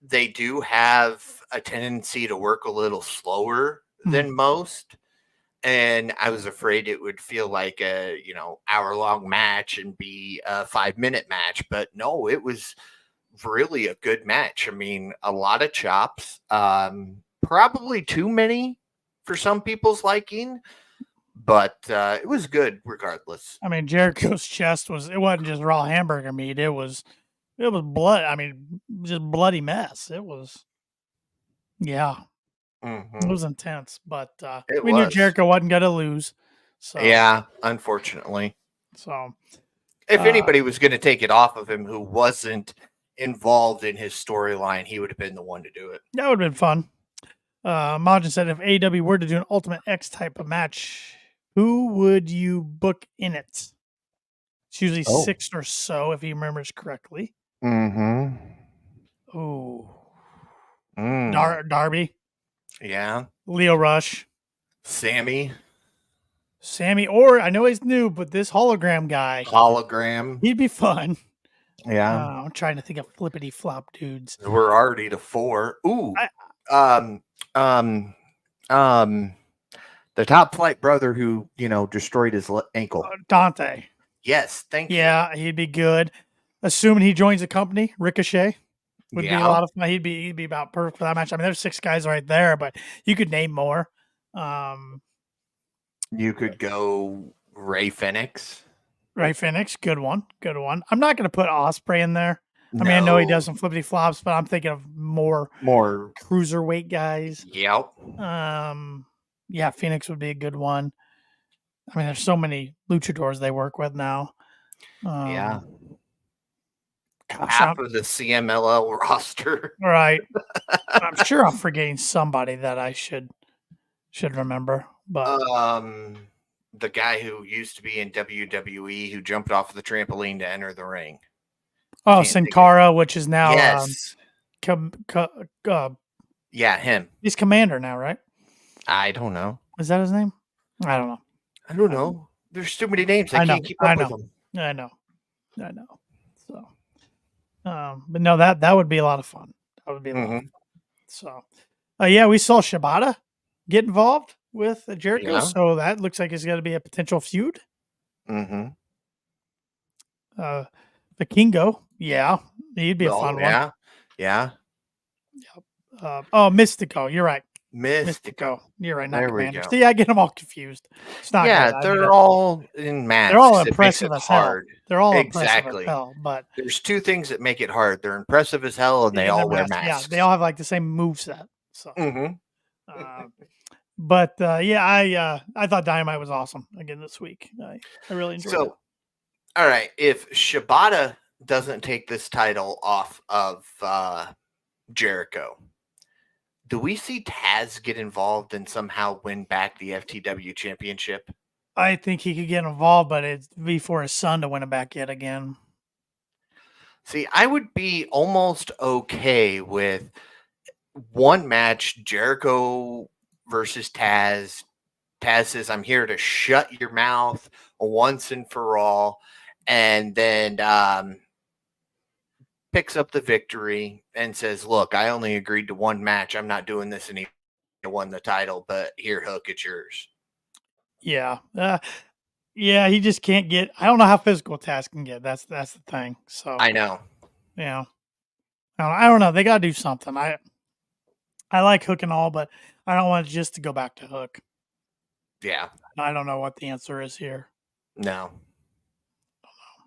they do have a tendency to work a little slower than most. And I was afraid it would feel like a, hour-long match and be a 5-minute match. But no, it was really a good match. I mean, a lot of chops, probably too many for some people's liking, but it was good regardless. I mean, Jericho's chest it wasn't just raw hamburger meat. It was blood. I mean, just bloody mess. It was, it was intense, but we knew Jericho wasn't going to lose. So yeah, unfortunately. So if anybody was going to take it off of him who wasn't involved in his storyline, he would have been the one to do it. That would have been fun. Majin said, if AEW were to do an Ultimate X type of match, who would you book in it? It's usually 6 or so, if he remembers correctly. Mm-hmm. Oh. Darby. Yeah. Leo Rush. Sammy, or I know he's new, but this hologram guy. He'd be fun. Yeah. I'm trying to think of flippity flop dudes. We're already to 4. Ooh. The Top Flight brother who, destroyed his ankle. Dante. Yes, thank you. Yeah, he'd be good. Assuming he joins the company, Ricochet would be a lot of fun. He'd be about perfect for that match. I mean, there's 6 guys right there, but you could name more. You could go Ray Phoenix. Good one. I'm not going to put Ospreay in there. I mean, I know he does some flippity flops, but I'm thinking of more cruiserweight guys. Yep. Yeah, Phoenix would be a good one. I mean, there's so many luchadors they work with now. Gosh, half of the CMLL roster. Right. I'm sure I'm forgetting somebody that I should remember. But the guy who used to be in WWE who jumped off the trampoline to enter the ring. Oh, Sin Cara, which is now yeah, him. He's Commander now, right? I don't know. Is that his name? I don't know. There's too many names. I can't keep up with them. I know. So, but no, that would be a lot of fun. That would be a lot of fun. So, we saw Shibata get involved with Jericho, so that looks like it's going to be a potential feud. Mm-hmm. The Kingo, he'd be a fun one. Yeah. Mystico, you're right. Mystico. You're right. Not Commander. See, I get them all confused. It's not good. They're all in masks. They're all impressive as hard. Hell. They're all impressive as hell. But there's 2 things that make it hard. They're impressive as hell, and they all wear masks. Yeah, they all have like the same moveset. So. But I thought Dynamite was awesome again this week. I really enjoyed it. All right, if Shibata doesn't take this title off of Jericho, do we see Taz get involved and somehow win back the FTW championship? I think he could get involved, but it'd be for his son to win it back yet again. See, I would be almost okay with one match, Jericho versus Taz. Taz says, I'm here to shut your mouth once and for all. And then picks up the victory and says, look, I only agreed to one match. I'm not doing this anymore. I won the title, but here, Hook, it's yours. Yeah. Yeah, he just can't get. I don't know how physical Taz can get. That's the thing. So I know. Yeah. I don't know. They got to do something. I like Hook and all, but I don't want it just to go back to Hook. Yeah. I don't know what the answer is here. No.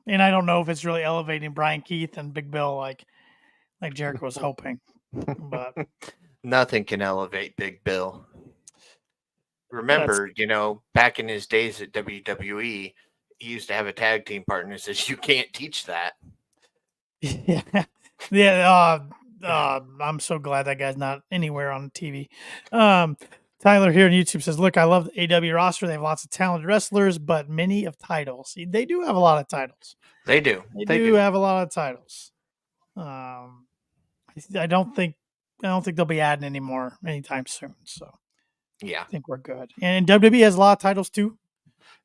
And I don't know if it's really elevating Brian Keith and Big Bill like Jericho was hoping. But nothing can elevate Big Bill. Remember, back in his days at WWE, he used to have a tag team partner who says, you can't teach that. Yeah. Yeah. I'm so glad that guy's not anywhere on TV. Tyler here on YouTube says, look, I love the AEW roster. They have lots of talented wrestlers, but many of titles. They do have a lot of titles. They do. They do have a lot of titles. I don't think they'll be adding any more anytime soon. So yeah, I think we're good. And WWE has a lot of titles too.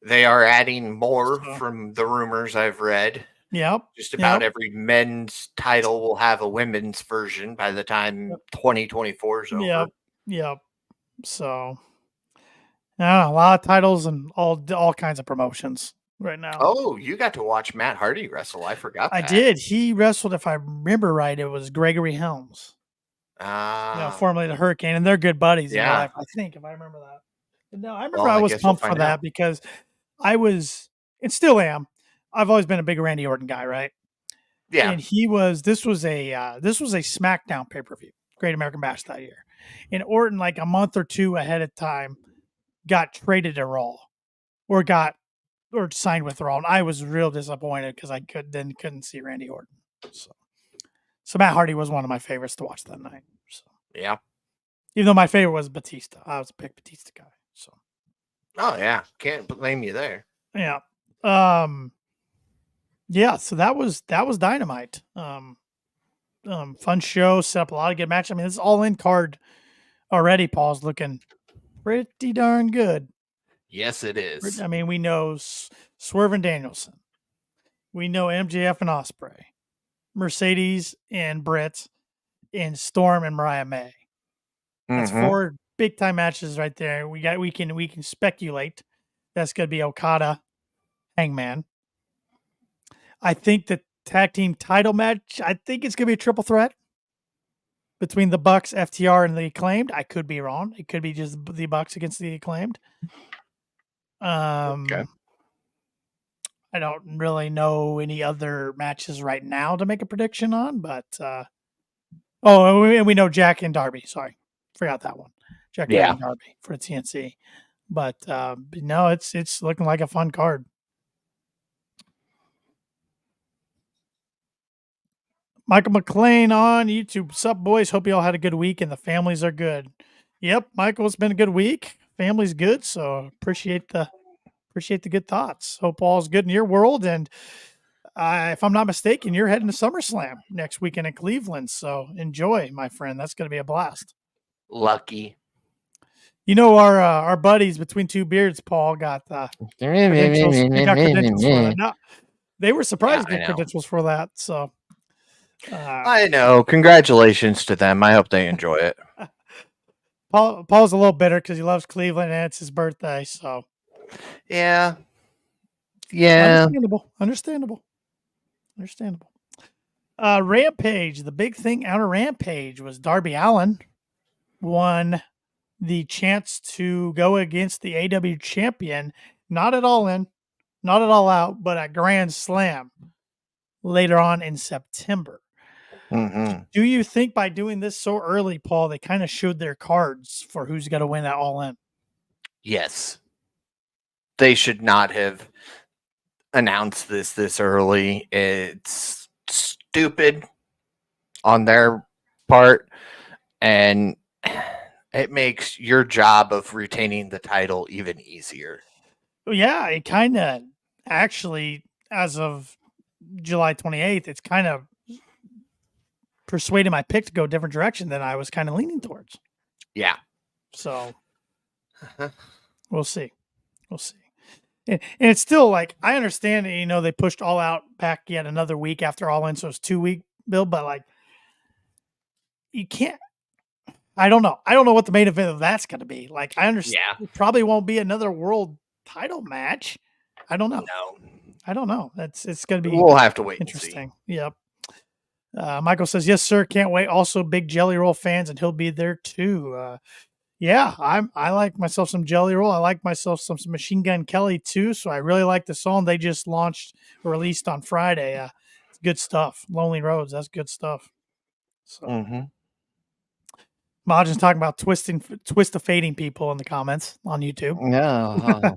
They are adding more from the rumors I've read. Yep. Just about every men's title will have a women's version by the time 2024 is over. Yep. So, a lot of titles and all kinds of promotions right now. Oh, you got to watch Matt Hardy wrestle. I forgot that. I did. He wrestled, if I remember right, it was Gregory Helms. Formerly the Hurricane, and they're good buddies in real life, I think, if I remember that. But no, I remember I was pumped for that because I was, and still am, I've always been a big Randy Orton guy, right? Yeah. And this was a SmackDown pay-per-view, Great American Bash that year. And Orton, like a month or two ahead of time, got traded to Raw or signed with Raw. And I was real disappointed because I couldn't see Randy Orton. So Matt Hardy was one of my favorites to watch that night. So yeah. Even though my favorite was Batista. I was a big Batista guy. So oh yeah. Can't blame you there. Yeah. Yeah, so that was Dynamite. Fun show, set up a lot of good matches. I mean, this all in card already. Paul's looking pretty darn good. Yes, it is. I mean, we know Swerve and Danielson. We know MJF and Ospreay, Mercedes and Britt, and Storm and Mariah May. That's 4 big time matches right there. We can speculate that's going to be Okada, Hangman. I think the tag team title match, I think it's going to be a triple threat between the Bucks, FTR, and the Acclaimed. I could be wrong. It could be just the Bucks against the Acclaimed. Okay. I don't really know any other matches right now to make a prediction on, but and we know Jack and Darby. Sorry, forgot that one. Jack and Darby for the TNC. But no, it's looking like a fun card. Michael McLean on YouTube. Sup, boys? Hope you all had a good week and the families are good. Yep, Michael, it's been a good week. Family's good, so appreciate the good thoughts. Hope all's good in your world. And if I'm not mistaken, you're heading to SummerSlam next weekend in Cleveland. So enjoy, my friend. That's going to be a blast. Lucky. You know, our buddies between two beards, Paul, got credentials. They got credentials for that. No, they were surprised to get credentials for that. So I know. Congratulations to them. I hope they enjoy it. Paul's a little bitter because he loves Cleveland and it's his birthday. So yeah. Understandable. Rampage, the big thing out of Rampage was Darby Allin won the chance to go against the AEW champion, not at All In, not at All Out, but at Grand Slam later on in September. Do you think by doing this so early, Paul, they kind of showed their cards for who's going to win at All In? Yes. They should not have announced this early. It's stupid on their part, and it makes your job of retaining the title even easier. Yeah, it kind of actually, as of July 28th, it's kind of persuaded my pick to go a different direction than I was kind of leaning towards. Yeah. So we'll see. We'll see. And it's still like, I understand, they pushed All Out back yet another week after All In, so it's 2-week build, but like, you can't. I don't know. I don't know what the main event of that's going to be. Like, I understand it probably won't be another world title match. I don't know. No. I don't know. It's going to be. We'll have to wait. Interesting. Yep. Michael says, "Yes, sir. Can't wait. Also, big Jelly Roll fans, and he'll be there too." Yeah, I like myself some Jelly Roll. I like myself some Machine Gun Kelly too. So I really like the song they just launched or released on Friday. It's good stuff. Lonely Roads. That's good stuff. So. Majin's talking about twist of fading people in the comments on YouTube. No.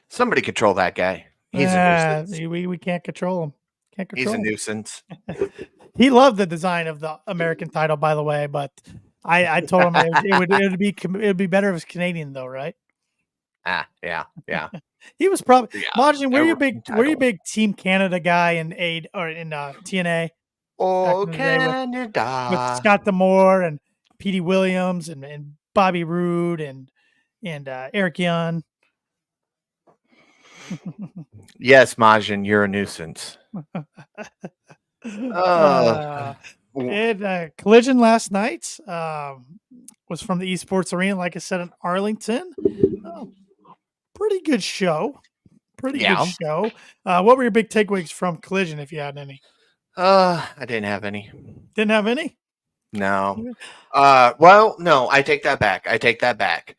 Somebody control that guy. He's a nuisance. We can't control him. He's a nuisance. He loved the design of the American title, by the way, but I told him it would be better if it was Canadian though, right? Yeah. He was probably Majin. Were you a big Team Canada guy in TNA? Oh, Canada with Scott D'Amore and Petey Williams and Bobby Roode and Eric Young. Yes, Majin, you're a nuisance. Collision last night was from the Esports Arena, like I said, in Arlington. Pretty good show. Good show. What were your big takeaways from Collision, if you had any? I didn't have any. Didn't have any? No. Well, no, I take that back.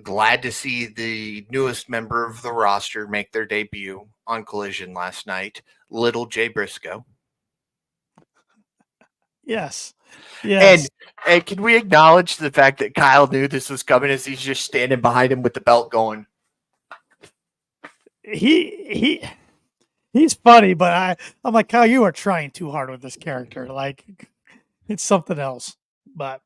Glad to see the newest member of the roster make their debut on Collision last night, Little Jay Briscoe. Yes. And can we acknowledge the fact that Kyle knew this was coming as he's just standing behind him with the belt going? He's funny, but I'm like, Kyle, you are trying too hard with this character. Like, it's something else. But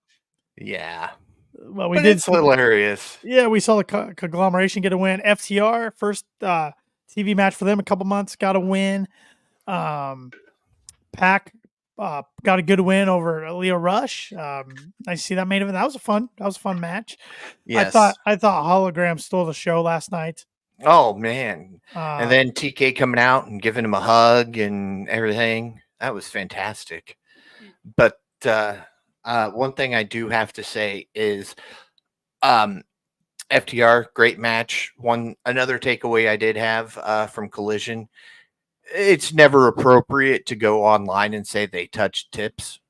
yeah. Well, it's hilarious. Yeah, we saw the conglomeration get a win. FTR, first TV match for them in a couple months, got a win. Pac got a good win over Leo Rush. I see that main event. That was a fun match. Yes. I thought Hologram stole the show last night. Oh man. And then TK coming out and giving him a hug and everything. That was fantastic. But one thing I do have to say is FTR, great match. Another takeaway I did have from Collision, it's never appropriate to go online and say they touched tips.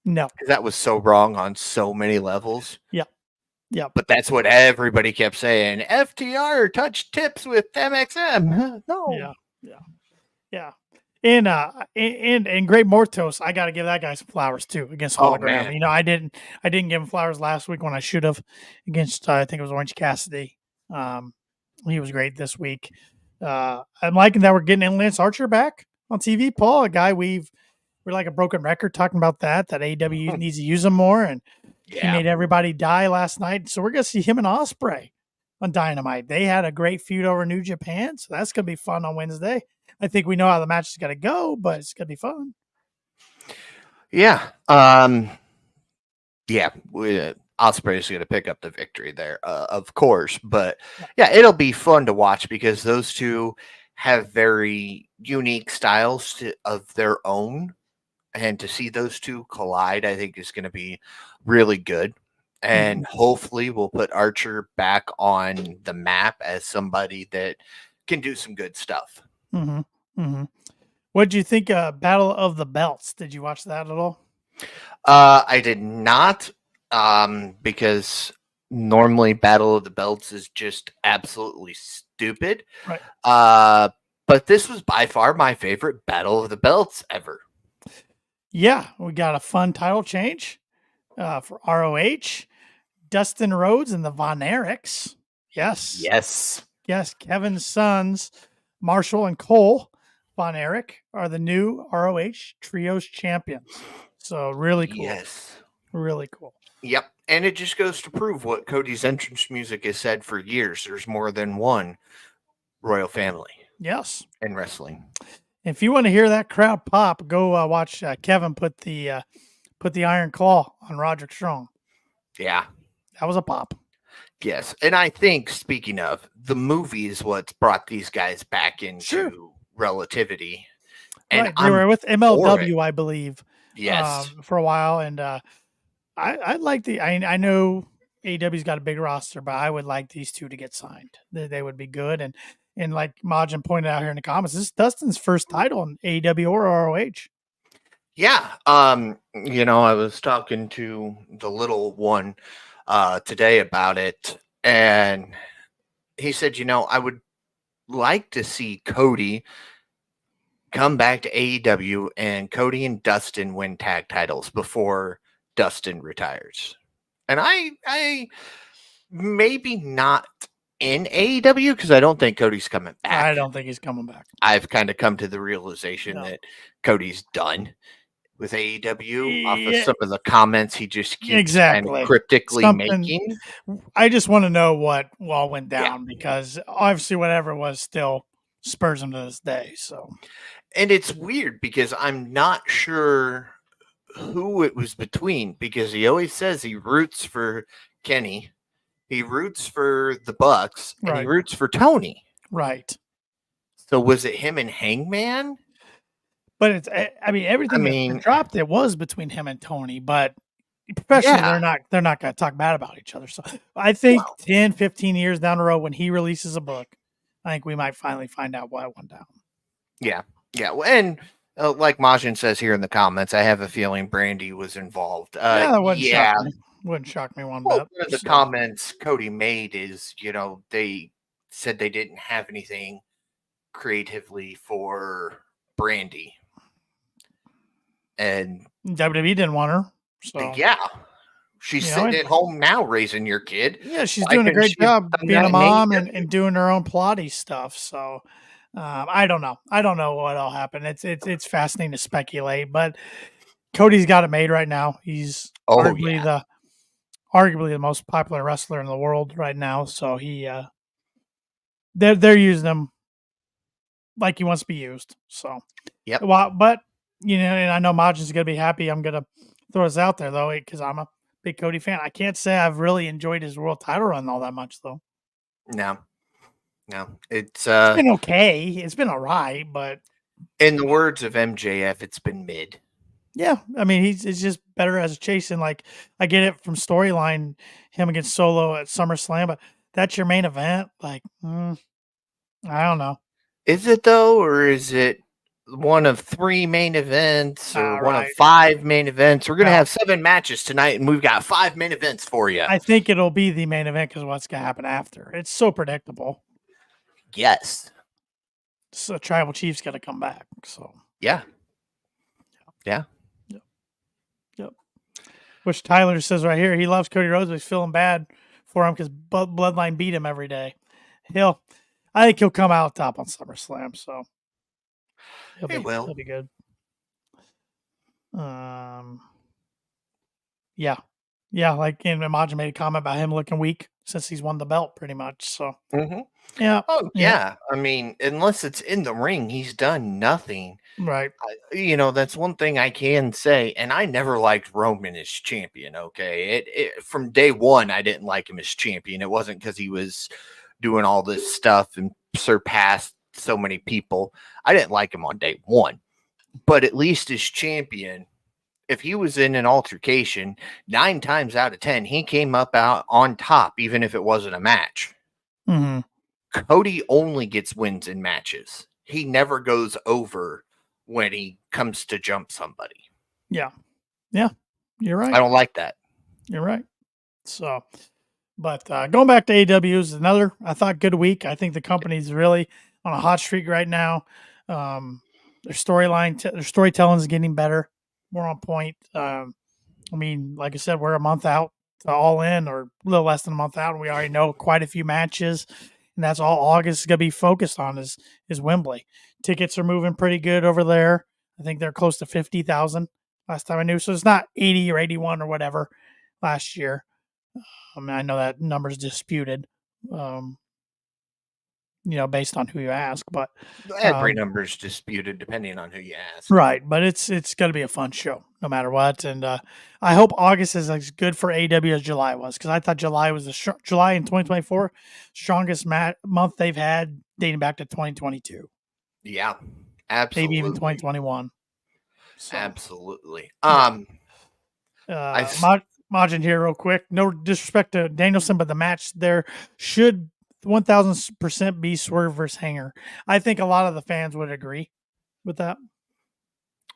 No. That was so wrong on so many levels. Yeah. But that's what everybody kept saying. FTR touched tips with MXM. No. Yeah. And Great Mortos, I got to give that guy some flowers too against Hologram. Man. I didn't give him flowers last week when I should have against I think it was Orange Cassidy. He was great this week. I'm liking that we're getting Lance Archer back on TV. Paul, a guy we're like a broken record talking about that AEW needs to use him more, and he made everybody die last night. So we're gonna see him and Ospreay on Dynamite. They had a great feud over New Japan, so that's gonna be fun on Wednesday. I think we know how the match is going to go, but it's going to be fun. Yeah. Ospreay is going to pick up the victory there, of course. But yeah, it'll be fun to watch because those two have very unique styles of their own. And to see those two collide, I think is going to be really good. And hopefully we'll put Archer back on the map as somebody that can do some good stuff. What did you think of Battle of the Belts? Did you watch that at all? I did not, because normally Battle of the Belts is just absolutely stupid. Right. But this was by far my favorite Battle of the Belts ever. Yeah, we got a fun title change for ROH. Dustin Rhodes and the Von Erichs. Yes. Kevin's sons, Marshall and Cole, Von Erich are the new ROH Trios champions. So really cool. Yes. Really cool. Yep. And it just goes to prove what Cody's entrance music has said for years. There's more than one royal family Yes. in wrestling. If you want to hear that crowd pop, go watch Kevin put the Iron Claw on Roderick Strong. Yeah. That was a pop. Yes. And I think, speaking of, the movie is what's brought these guys back into relativity. And Right. They were with MLW, I believe. Yes. For a while. And I like I know AEW's got a big roster, but I would like these two to get signed. They would be good. And like Majin pointed out here in the comments, this is Dustin's first title in AEW or ROH. Yeah. I was talking to the little one today about it, and he said, I would like to see Cody come back to AEW and Cody and Dustin win tag titles before Dustin retires. And I maybe not in AEW because I don't think Cody's coming back. I don't think he's coming back. I've kind of come to the realization that Cody's done with AEW off of some of the comments he just keeps kind of cryptically making. I just want to know what all went down because obviously whatever was still spurs him to this day. So, and it's weird because I'm not sure who it was between because he always says he roots for Kenny, he roots for the Bucks, and he roots for Tony. Right. So was it him and Hangman? But everything that dropped, it was between him and Tony, but professionally, they're not going to talk bad about each other. So I think 10, 15 years down the road, when he releases a book, I think we might finally find out why it went down. Yeah. Yeah. And like Majin says here in the comments, I have a feeling Brandy was involved. That wouldn't shock me one bit. One of the comments Cody made is, they said they didn't have anything creatively for Brandy. And WWE didn't want her. So she's sitting at home now raising your kid. Yeah, she's doing a great job being a mom and doing her own Pilates stuff. So I don't know. I don't know what'll happen. It's fascinating to speculate, but Cody's got it made right now. He's arguably the most popular wrestler in the world right now. So they're using him like he wants to be used. So but and I know Majin's going to be happy. I'm going to throw this out there, though, because I'm a big Cody fan. I can't say I've really enjoyed his world title run all that much, though. No. It's been okay. It's been all right, but in the words of MJF, it's been mid. Yeah. I mean, he's just better as a chase. And, like, I get it from storyline, him against Solo at SummerSlam, but that's your main event. Like, I don't know. Is it, though, or is it one of 3 main events or one of 5 main events? We're going to have 7 matches tonight, and we've got 5 main events for you. I think it'll be the main event because what's going to happen after. It's so predictable. Yes. So Tribal Chief's got to come back. So yeah. Yep. Which Tyler says right here, he loves Cody Rhodes, but he's feeling bad for him because Bloodline beat him every day. I think he'll come out top on SummerSlam. So he'll be good. Like Majin made a comment about him looking weak since he's won the belt pretty much. So I mean, unless it's in the ring, he's done nothing. Right. That's one thing I can say, and I never liked Roman as champion. Okay, from day one, I didn't like him as champion. It wasn't because he was doing all this stuff and surpassed so many people. I didn't like him on day one, but at least as champion, if he was in an altercation, 9 times out of 10, he came up out on top, even if it wasn't a match. Mm-hmm. Cody only gets wins in matches. He never goes over when he comes to jump somebody. Yeah, you're right. I don't like that. You're right. So, but going back to AEW is another, I thought, good week. I think the company's really on a hot streak right now. Their storytelling is getting better, more on point. I mean, like I said, we're a month out to All In, or a little less than a month out, and we already know quite a few matches. and that's all August is going to be focused on is Wembley. Tickets are moving pretty good over there. I think they're close to 50,000 last time I knew. So it's not 80 or 81 or whatever last year. I mean, I know that number's disputed, based on who you ask, but Every number's disputed depending on who you ask. right. But it's going to be a fun show no matter what. And I hope August is as good for AEW as July was, because I thought July was July in 2024 strongest month they've had dating back to 2022. Yeah, absolutely. Maybe even 2021. So, absolutely. Majin here real quick. No disrespect to Danielson, but the match there should 1000% be Swerve versus Hanger. I think a lot of the fans would agree with that.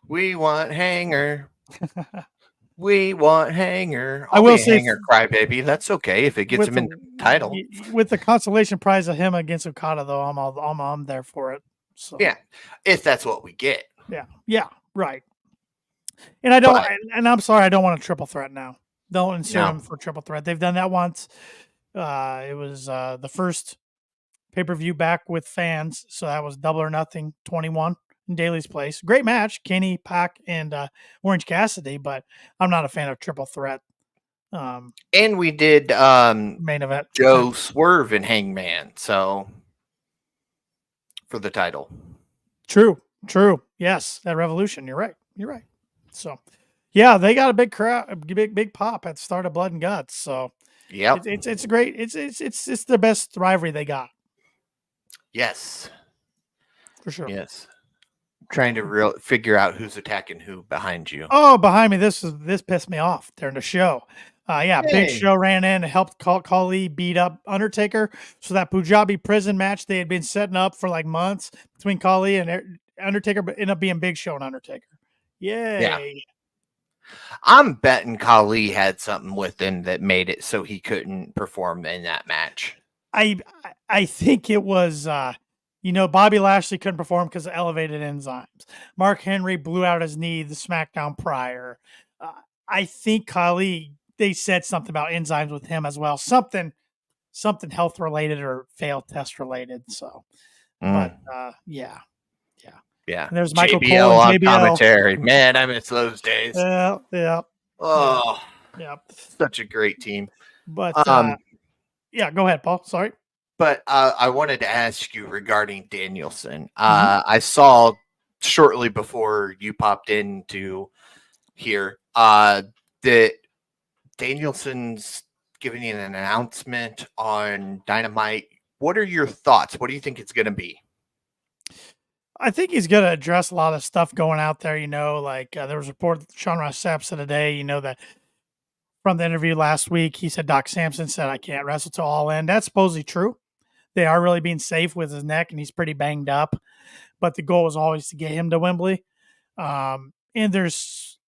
We want Hanger. We want Hanger. I will say Hanger crybaby. That's okay if it gets him in the title. With the consolation prize of him against Okada, though, I'm there for it. So yeah, if that's what we get. Yeah, right. And I'm sorry, I don't want a triple threat now. Don't insert them for triple threat. They've done that once. It was the first pay-per-view back with fans, so that was Double or Nothing 21 in Daly's place. Great match, Kenny, Pac, and Orange Cassidy, but I'm not a fan of triple threat. And we did main event Joe Swerve and Hangman, so for the title. True. Yes, that Revolution. You're right. So, yeah, they got a big crowd, big pop at the start of Blood and Guts. So, yeah, it's great. It's the best rivalry they got. Yes, for sure. Yes, trying to figure out who's attacking who behind you. Oh, behind me. This pissed me off during the show. Big Show ran in and helped Khali beat up Undertaker. So that Punjabi prison match they had been setting up for like months between Khali and Undertaker, but ended up being Big Show and Undertaker. Yay. Yeah. I'm betting Khali had something with him that made it so he couldn't perform in that match. I think it was, Bobby Lashley couldn't perform because of elevated enzymes. Mark Henry blew out his knee the SmackDown prior. I think Khali, they said something about enzymes with him as well. Something health related or failed test related. So, but yeah. Yeah. And there's Michael JBL Cole on JBL. Commentary. Man, I miss those days. Yeah. Oh, yeah. Such a great team. But yeah, go ahead, Paul. Sorry. But I wanted to ask you regarding Danielson. I saw shortly before you popped into here that Danielson's giving an announcement on Dynamite. What are your thoughts? What do you think it's going to be? I think he's going to address a lot of stuff going out there. There was a report that Sean Ross Sapp said today, that from the interview last week, he said Doc Samson said, I can't wrestle till All In. That's supposedly true. They are really being safe with his neck, and he's pretty banged up. But the goal was always to get him to Wembley. And there's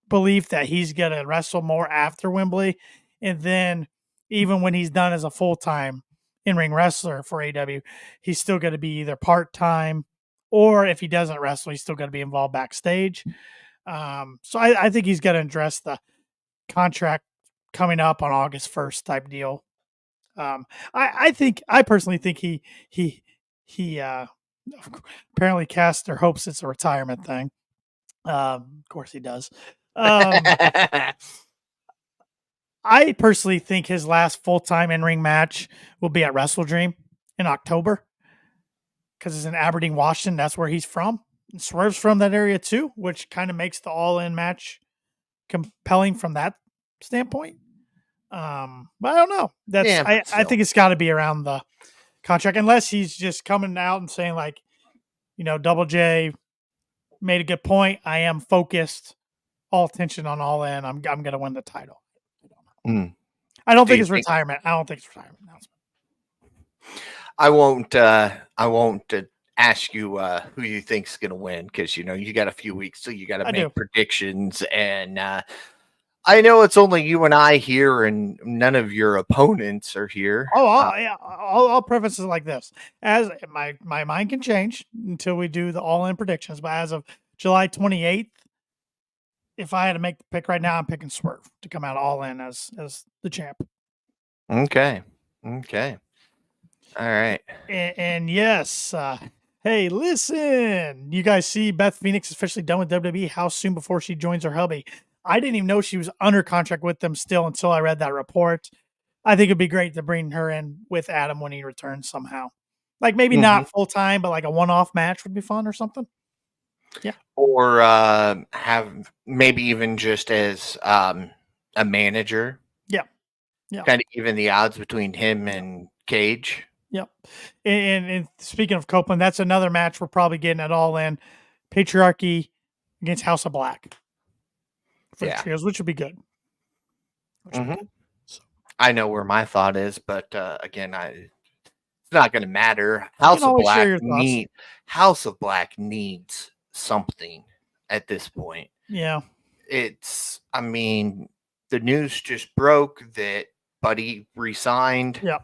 belief that he's going to wrestle more after Wembley. And then even when he's done as a full-time in-ring wrestler for AEW, he's still going to be either part-time or if he doesn't wrestle, he's still going to be involved backstage. So I think he's going to address the contract coming up on August 1st type deal. I personally think he apparently cast their hopes it's a retirement thing. Of course he does. I personally think his last full-time in-ring match will be at Wrestle Dream in October because it's in Aberdeen, Washington. That's where he's from. And Swerve's from that area too, which kind of makes the all-in match compelling from that standpoint. But I don't know. I think it's got to be around the contract, unless he's just coming out and saying like, Double J made a good point. I am focused, all attention on All In. I'm going to win the title. I don't think it's retirement. I don't think it's retirement announcement. I won't ask you who you think's going to win because you got a few weeks, so you got to make predictions, and I know it's only you and I here, and none of your opponents are here. I'll preface it like this: as my mind can change until we do the all-in predictions, but as of July 28th, if I had to make the pick right now, I'm picking Swerve to come out all in as the champ. Okay. All right. And yes, hey, listen, you guys see Beth Phoenix officially done with WWE. How soon before she joins her hubby? I didn't even know she was under contract with them still until I read that report. I think it'd be great to bring her in with Adam when he returns somehow. Like maybe not full time, but like a one-off match would be fun or something. Or have maybe even just as a manager. Yeah. Yeah. Kind of even the odds between him and Cage. Yep. And speaking of Copeland, that's another match we're probably getting at All In. Patriarchy against House of Black for the trios, which would be good. So, I know where my thought is, but again, it's not going to matter. House of Black needs something at this point. Yeah. I mean, the news just broke that Buddy resigned. Yeah.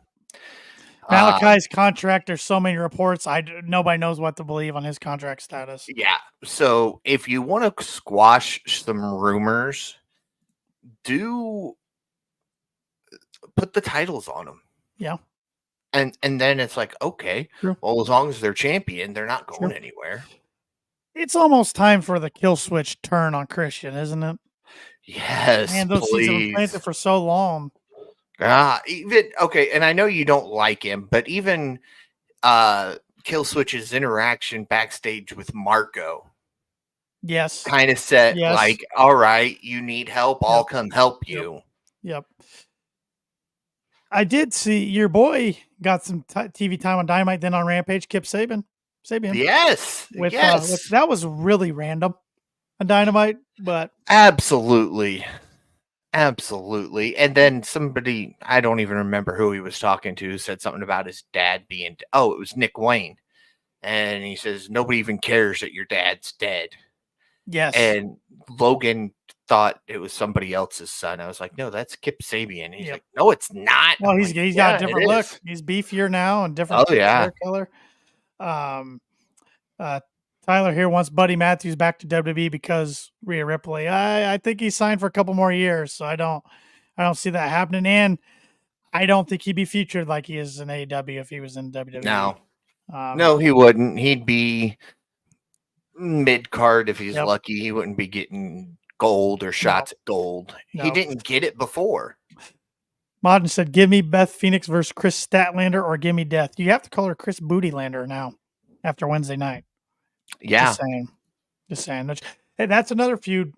Malachi's contract, there's so many reports. Nobody knows what to believe on his contract status. Yeah. So if you want to squash some rumors, put the titles on them. Yeah. And then it's like, okay, well, as long as they're champion, they're not going anywhere. It's almost time for the kill switch turn on Christian, isn't it? Yes, man, those seeds have been planted for so long. And I know you don't like him, but even Kill Switch's interaction backstage with Marco, yes, kind of said like, all right, you need help, I'll come help you. Yep. I did see your boy got some TV time on Dynamite, then on Rampage. Kip Sabian. Yes, with that was really random on Dynamite, but absolutely. And then somebody, I don't even remember who he was talking to, said something about his dad being, it was Nick Wayne. And he says, nobody even cares that your dad's dead. Yes. And Logan thought it was somebody else's son. I was like, no, that's Kip Sabian. He's like, no, it's not. Well, he's got a different look. He's beefier now and different hair color. Tyler here wants Buddy Matthews back to WWE because Rhea Ripley. I think he's signed for a couple more years, so I don't see that happening. And I don't think he'd be featured like he is in AEW if he was in WWE. No, he wouldn't. He'd be mid card if he's lucky. He wouldn't be getting gold or shots at gold. No. He didn't get it before. Modern said, "Give me Beth Phoenix versus Chris Statlander, or give me Death." You have to call her Chris Bootylander now after Wednesday night. Yeah. Just saying. Hey, that's another feud.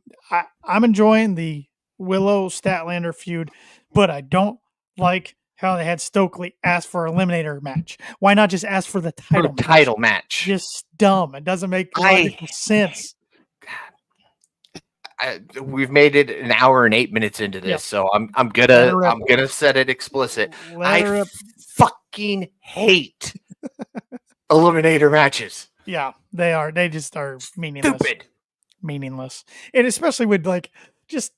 I'm enjoying the Willow Statlander feud, but I don't like how they had Stokely ask for an eliminator match. Why not just ask for the title match? Just dumb. It doesn't make logical sense. We've made it an hour and 8 minutes into this, so I'm gonna set it explicit. I fucking hate eliminator matches. Yeah, they are. They just are meaningless. Stupid. Meaningless. And especially with just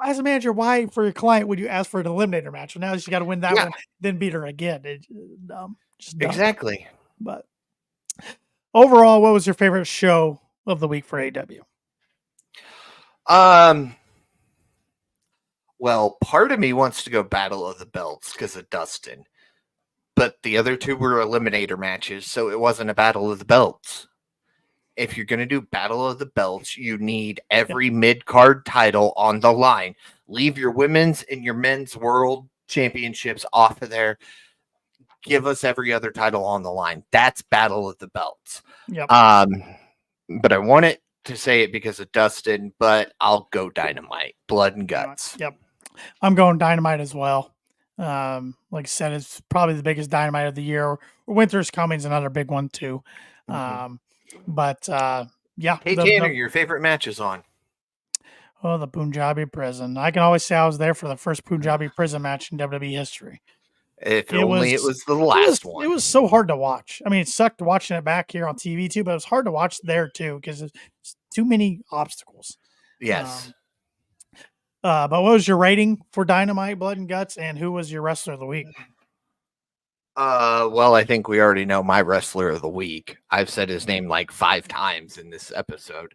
as a manager, why for your client would you ask for an eliminator match? Well, now you got to win that one, then beat her again. It's dumb. Just dumb. Exactly. But overall, what was your favorite show of the week for AEW? Well, part of me wants to go Battle of the Belts because of Dustin. But the other two were eliminator matches, so it wasn't a Battle of the Belts. If you're going to do Battle of the Belts, you need every mid-card title on the line. Leave your women's and your men's world championships off of there. Give us every other title on the line. That's Battle of the Belts. Yep. But I want it to say it because of Dustin, but I'll go Dynamite. Blood and Guts. Yep. I'm going Dynamite as well. Like I said, it's probably the biggest Dynamite of the year. Winter's Coming's another big one too. Yeah. Hey, Tanner, your favorite matches on? Oh, the Punjabi Prison. I can always say I was there for the first Punjabi Prison match in WWE history. If it was the last one. It was so hard to watch. I mean, it sucked watching it back here on TV too, but it was hard to watch there too because it's too many obstacles. Yes. But what was your rating for Dynamite, Blood and Guts, and who was your wrestler of the week? Well, I think we already know my wrestler of the week. I've said his name like 5 times in this episode,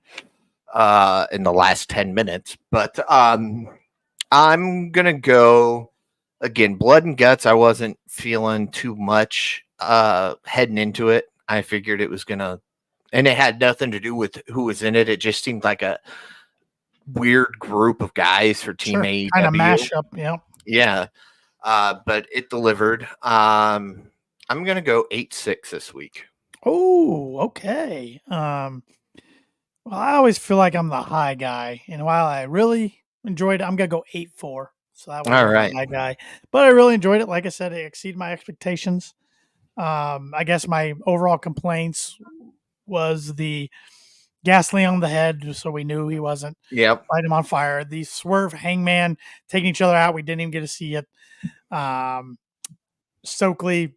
in the last 10 minutes. But I'm gonna go again, blood and guts. I wasn't feeling too much heading into it. I figured it was gonna, and it had nothing to do with who was in it. It just seemed like a weird group of guys for Team Sure. Kind of AEW. mashup. Yeah. Yeah, but it delivered. I'm gonna go 8-6 this week. Oh, okay. Well, I always feel like I'm the high guy, and while I really enjoyed it, I'm gonna go 8-4. So that way All I'm right. the high guy. But I really enjoyed it. Like I said, it exceeded my expectations. I guess my overall complaints was the gasoline on the head, so we knew he wasn't Yep. light him on fire. The swerve hangman taking each other out, we didn't even get to see it. Stokely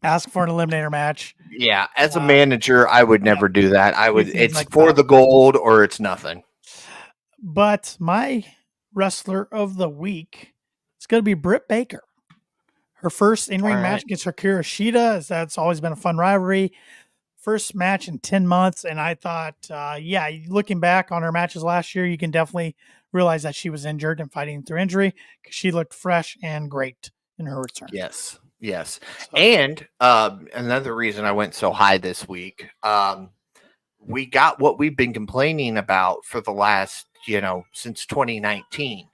asked for an eliminator match. Yeah. As a manager, I would never do that. I would. things It's like for that. the gold or it's nothing. But my wrestler of the week is going to be Britt Baker. Her first in-ring All match right. against Akira Shida, as that's always been a fun rivalry. First match in 10 months, and I thought, looking back on her matches last year, you can definitely realize that she was injured and fighting through injury because she looked fresh and great in her return. Yes. Yes. So, And another reason I went so high this week, we got what we've been complaining about for the last, since 2019.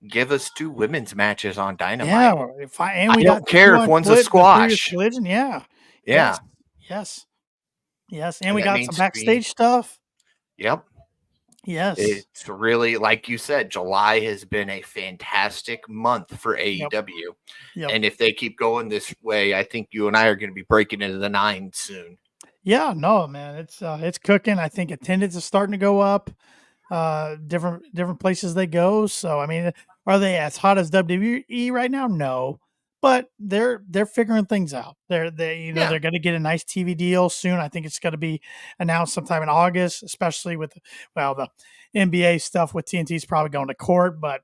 Give us 2 women's matches on Dynamite. yeah, we don't care if one's a squash. Collision, yeah. Yeah. Yes. And And we that got needs some to be- backstage stuff. Yep. Yes. It's really, like you said, July has been a fantastic month for AEW. Yep. And if they keep going this way, I think you and I are going to be breaking into the 9 soon. Yeah, no, man, it's cooking. I think attendance is starting to go up. Different places they go. So I mean, are they as hot as WWE right now? No, but they're figuring things out. They're going to get a nice TV deal soon. I think it's going to be announced sometime in August, especially with the NBA stuff with TNT is probably going to court, but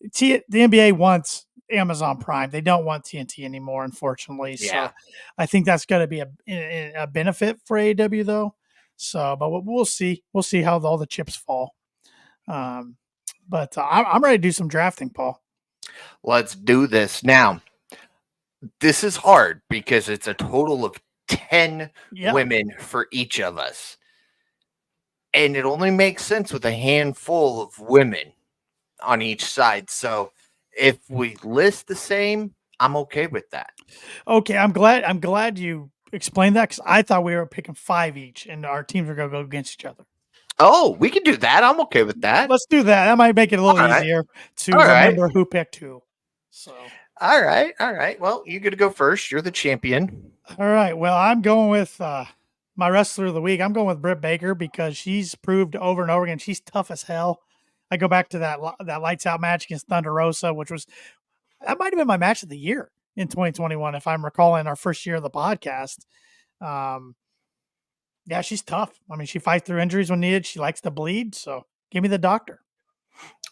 the NBA wants Amazon Prime. They don't want TNT anymore, unfortunately. Yeah. So I think that's going to be a benefit for AEW though. So, but we'll see. We'll see how all the chips fall. But I'm ready to do some drafting, Paul. Let's do this. Now, this is hard because it's a total of 10 women for each of us. And it only makes sense with a handful of women on each side. So if we list the same, I'm okay with that. Okay, I'm glad you explained that because I thought we were picking 5 each and our teams are going to go against each other. Oh, we can do that. I'm okay with that. Let's do that. That might make it a little easier to remember who picked who. So, all right. Well, you get to go first. You're the champion. All right. Well, I'm going with my wrestler of the week. I'm going with Britt Baker because she's proved over and over again she's tough as hell. I go back to that lights out match against Thunder Rosa, which that might have been my match of the year in 2021, if I'm recalling our first year of the podcast. Yeah, she's tough. I mean, she fights through injuries when needed. She likes to bleed. So give me the doctor.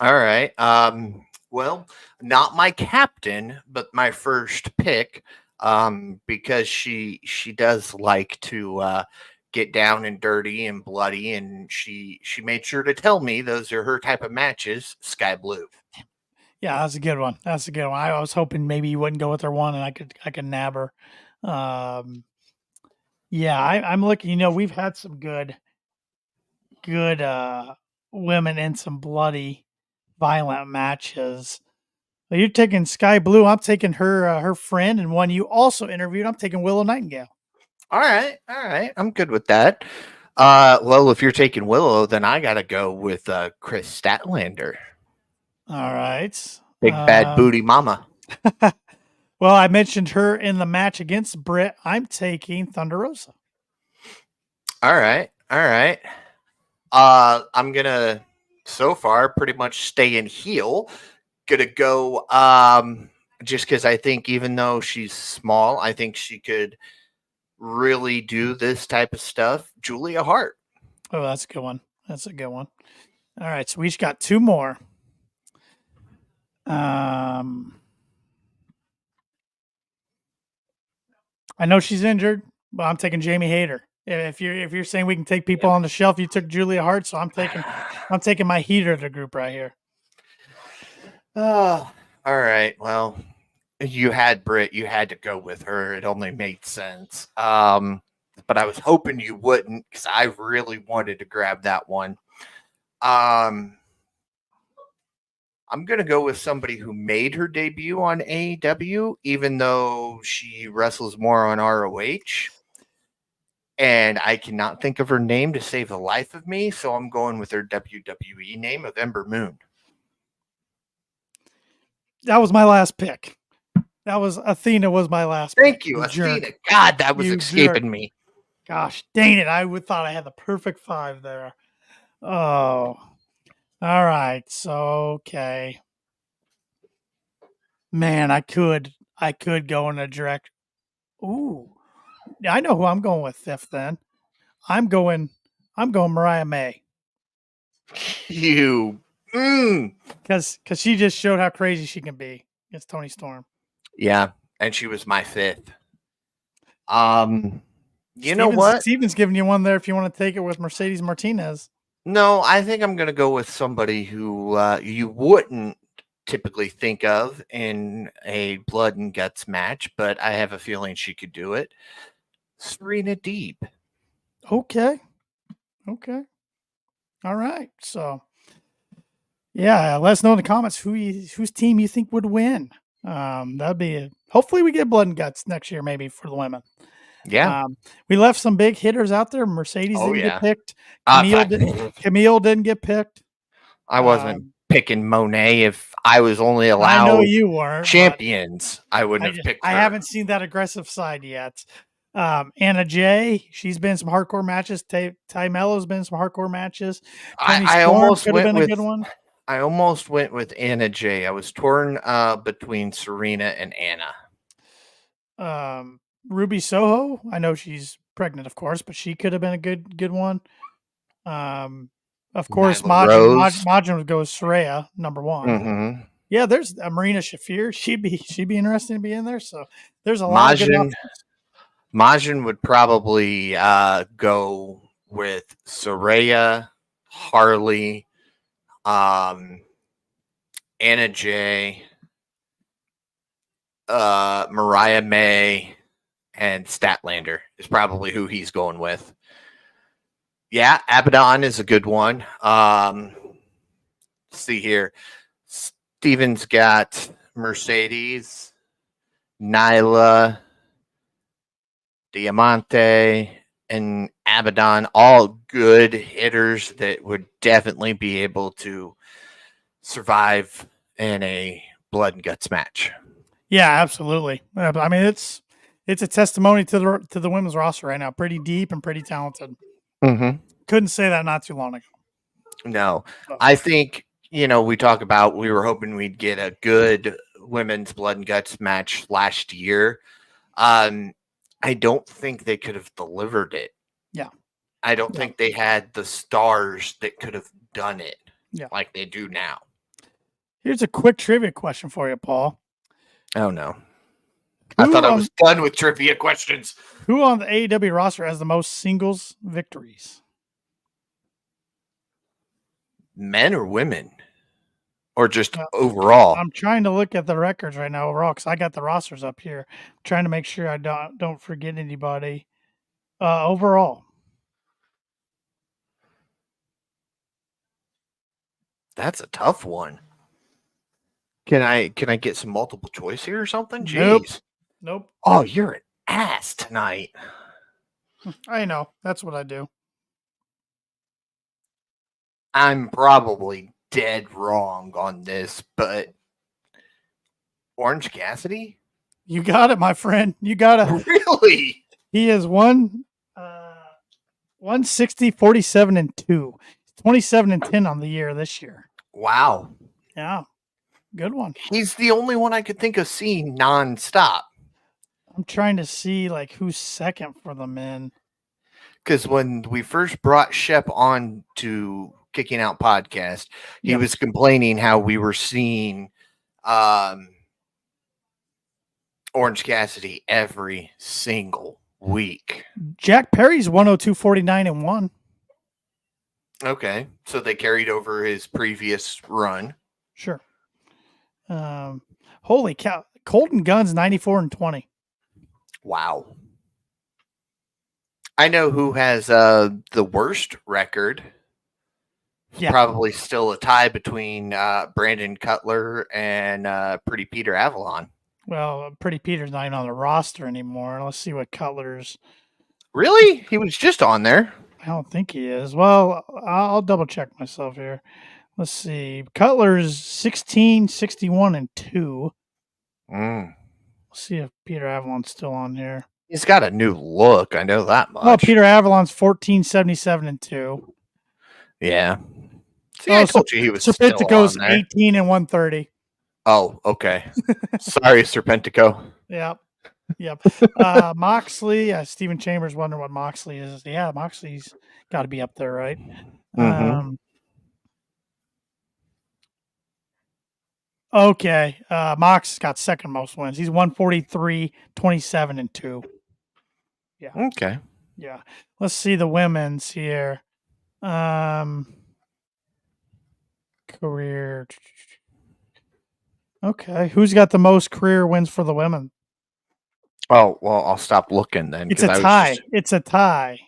All right. Well, not my captain, but my first pick, because she does like to get down and dirty and bloody, and she made sure to tell me those are her type of matches. Sky Blue. Yeah, that's a good one. I was hoping maybe you wouldn't go with her one, and I could nab her. Yeah, I'm looking. We've had some good women in some bloody, violent matches. But you're taking Sky Blue. I'm taking her friend and one you also interviewed. I'm taking Willow Nightingale. All right. I'm good with that. Well, if you're taking Willow, then I gotta go with Chris Statlander. All right, big bad booty mama. Well, I mentioned her in the match against Britt. I'm taking Thunder Rosa. All right. I'm gonna so far pretty much stay in heel. Gonna go just because I think even though she's small, I think she could really do this type of stuff. Julia Hart. Oh, that's a good one. All right, so we each got 2 more. I know she's injured, but I'm taking Jamie Hayter. If you're saying we can take people on the shelf, you took Julia Hart, so I'm taking my heater of the group right here. All right. Well, you had Britt. You had to go with her. It only made sense. But I was hoping you wouldn't because I really wanted to grab that one. I'm going to go with somebody who made her debut on AEW, even though she wrestles more on ROH. And I cannot think of her name to save the life of me. So I'm going with her WWE name of Ember Moon. That was my last pick. That was Athena was my last Thank pick. you, Jerk. Athena. God, that was You escaping jerk. me. Gosh, dang it. I would thought I had the perfect 5 there. Oh. All right. So, okay. Man, I could go in a direct. Ooh. I know who I'm going with fifth then. I'm going Mariah May. You. Because she just showed how crazy she can be against Tony Storm. Yeah, and she was my 5th. Know what? Steven's giving you one there if you want to take it with Mercedes Martinez. No, I think I'm going to go with somebody who you wouldn't typically think of in a blood and guts match, but I have a feeling she could do it. Serena Deeb. Okay. All right. So, yeah, let us know in the comments whose team you think would win. That'd be hopefully we get blood and guts next year, maybe for the women. Yeah. We left some big hitters out there. Mercedes didn't get picked. Camille didn't get picked. I wasn't picking Monet. If I was only allowed I know you weren't, champions, I wouldn't have picked her. I haven't seen that aggressive side yet. Anna Jay, she's been in some hardcore matches. Ty Mello's been in some hardcore matches. I almost went with a good one. I almost went with Anna Jay. I was torn between Serena and Anna. Ruby Soho, I know she's pregnant, of course, but she could have been a good one. Of course, Majin would go with Saraya, number 1. Mm-hmm. Yeah, there's Marina Shafir. She'd be interesting to be in there. So there's a lot of good options. Majin would probably go with Saraya, Harley, Anna Jay, Mariah May, and Statlander is probably who he's going with. Yeah, Abaddon is a good one. Let's see here. Steven's got Mercedes, Nyla, Diamante, and Abaddon, all good hitters that would definitely be able to survive in a blood and guts match. Yeah, absolutely. I mean, it's a testimony to the women's roster right now. Pretty deep and pretty talented. Mm-hmm. Couldn't say that not too long ago. No, I think, we talk about, we were hoping we'd get a good women's blood and guts match last year. I don't think they could have delivered it. Yeah. I don't think they had the stars that could have done it like they do now. Here's a quick trivia question for you, Paul. Oh, no. I thought I was done with trivia questions. Who on the AEW roster has the most singles victories? Men or women? Or just overall? I'm trying to look at the records right now overall because I got the rosters up here. I'm trying to make sure I don't forget anybody. Overall. That's a tough one. Can I get some multiple choice here or something? Jeez. Nope. Oh, you're an ass tonight. I know. That's what I do. I'm probably dead wrong on this, but Orange Cassidy? You got it, my friend. You got it. Really? He is 160, 47, and 2. 27 and 10 on the year this year. Wow. Yeah. Good one. He's the only one I could think of seeing nonstop. I'm trying to see who's second for the men. Because when we first brought Shep on to Kicking Out Podcast, he was complaining how we were seeing Orange Cassidy every single week. Jack Perry's 102, 49, and 1. Okay. So they carried over his previous run. Sure. Holy cow. Colton Gunn's 94-20. Wow. I know who has the worst record. Yeah. Probably still a tie between Brandon Cutler and Pretty Peter Avalon. Well, Pretty Peter's not even on the roster anymore. Let's see what Cutler's. Really? He was just on there. I don't think he is. Well, I'll double check myself here. Let's see. Cutler's 16, 61, and 2. Mm. Let's see if Peter Avalon's still on here. He's got a new look. I know that much. Oh, Peter Avalon's 14, 77, and 2. Yeah. See, I told you he was still on Serpentico's there. 18 and 130. Oh, okay. Sorry, Serpentico. Yep. Moxley, Stephen Chambers wondering what Moxley is. Yeah, Moxley's got to be up there, right? Mhm. Okay. Mox got second most wins. He's 143, 27, and 2. Yeah. Okay. Yeah. Let's see the women's here. Career. Okay. Who's got the most career wins for the women? Oh, well, I'll stop looking then. It's a tie. It's a tie.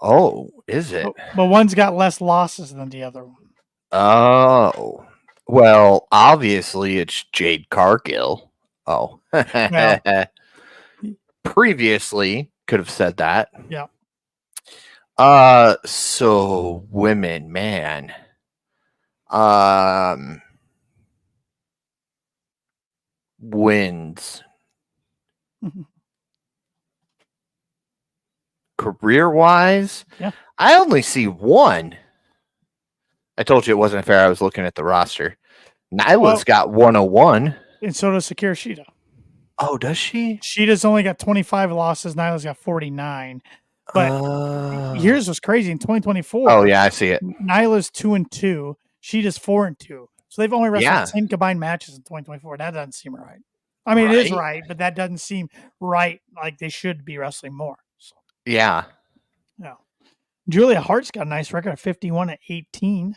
Oh, is it? But one's got less losses than the other one. Oh. Well, obviously it's Jade Cargill. Oh. Well. Previously could have said that. Yeah. So women, man. Wins. Career wise, yeah. I only see one. I told you it wasn't fair. I was looking at the roster. Nyla's got 101. And so does Sakura Shida. Oh, does she? Shida's only got 25 losses. Nyla's got 49. But here's what's crazy. In 2024. Oh, yeah, I see it. Nyla's 2-2. Shida's 4-2. So they've only wrestled 10 combined matches in 2024. That doesn't seem right. I mean, it is right, but that doesn't seem right. Like they should be wrestling more. So. Yeah. Yeah. Julia Hart's got a nice record of 51-18.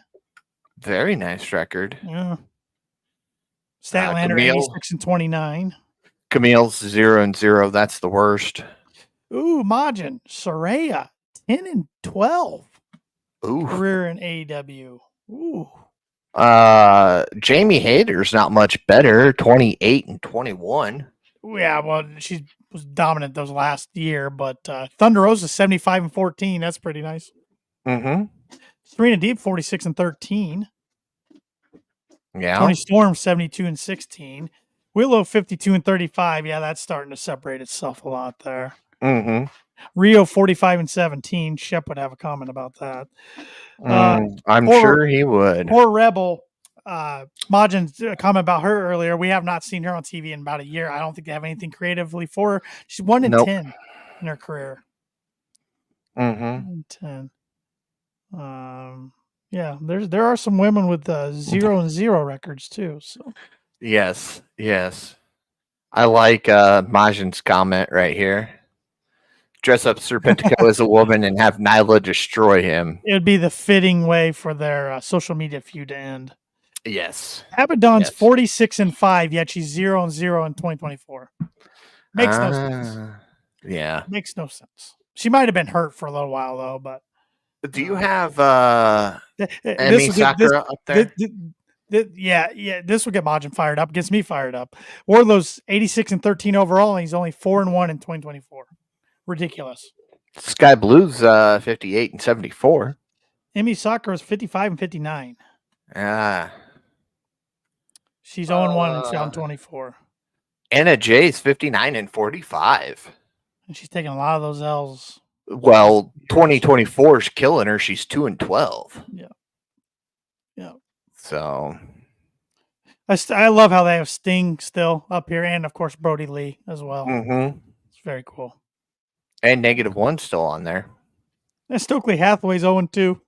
Very nice record. Yeah. Statlander 86-29. Camille's 0-0. That's the worst. Ooh, Majin Saraya 10-12. Ooh. Career in AEW. Ooh. Jamie Hayter's not much better. 28-21. Yeah, well, she was dominant those last year, but Thunder Rosa 75-14. That's pretty nice. Mm-hmm. Serena Deeb 46-13. Yeah. Tony Storm 72-16. Willow 52-35. Yeah, that's starting to separate itself a lot there. Mm-hmm. Rio 45-17. Shep would have a comment about that. I'm sure he would. Poor Rebel. Majin's comment about her earlier. We have not seen her on TV in about a year. I don't think they have anything creatively for her. She's 1-10 in her career. Mm-hmm. 10. Yeah, there are some women with 0-0 records too. So yes. I like Majin's comment right here. Dress up Serpentico as a woman and have Nyla destroy him. It would be the fitting way for their social media feud to end. Yes. Abaddon's 46-5, yet she's 0-0 in 2024. Makes no sense. Yeah. Makes no sense. She might have been hurt for a little while though, but do you have Emi Sakura up there? Yeah, this will get Majin fired up. Gets me fired up. Wardlow's 86-13 overall, and he's only 4-1 in 2024. Ridiculous. Sky Blue's 58-74. Emi Sakura's 55-59. Ah. She's 0-1 in 2024. Anna Jay's 59-45. And she's taking a lot of those L's. Well, 2024 is killing her. She's 2-12. Yeah. So I love how they have Sting still up here, and of course Brody Lee as well. Mm-hmm. It's very cool. And -1 still on there. And Stokely Hathaway's 0-2.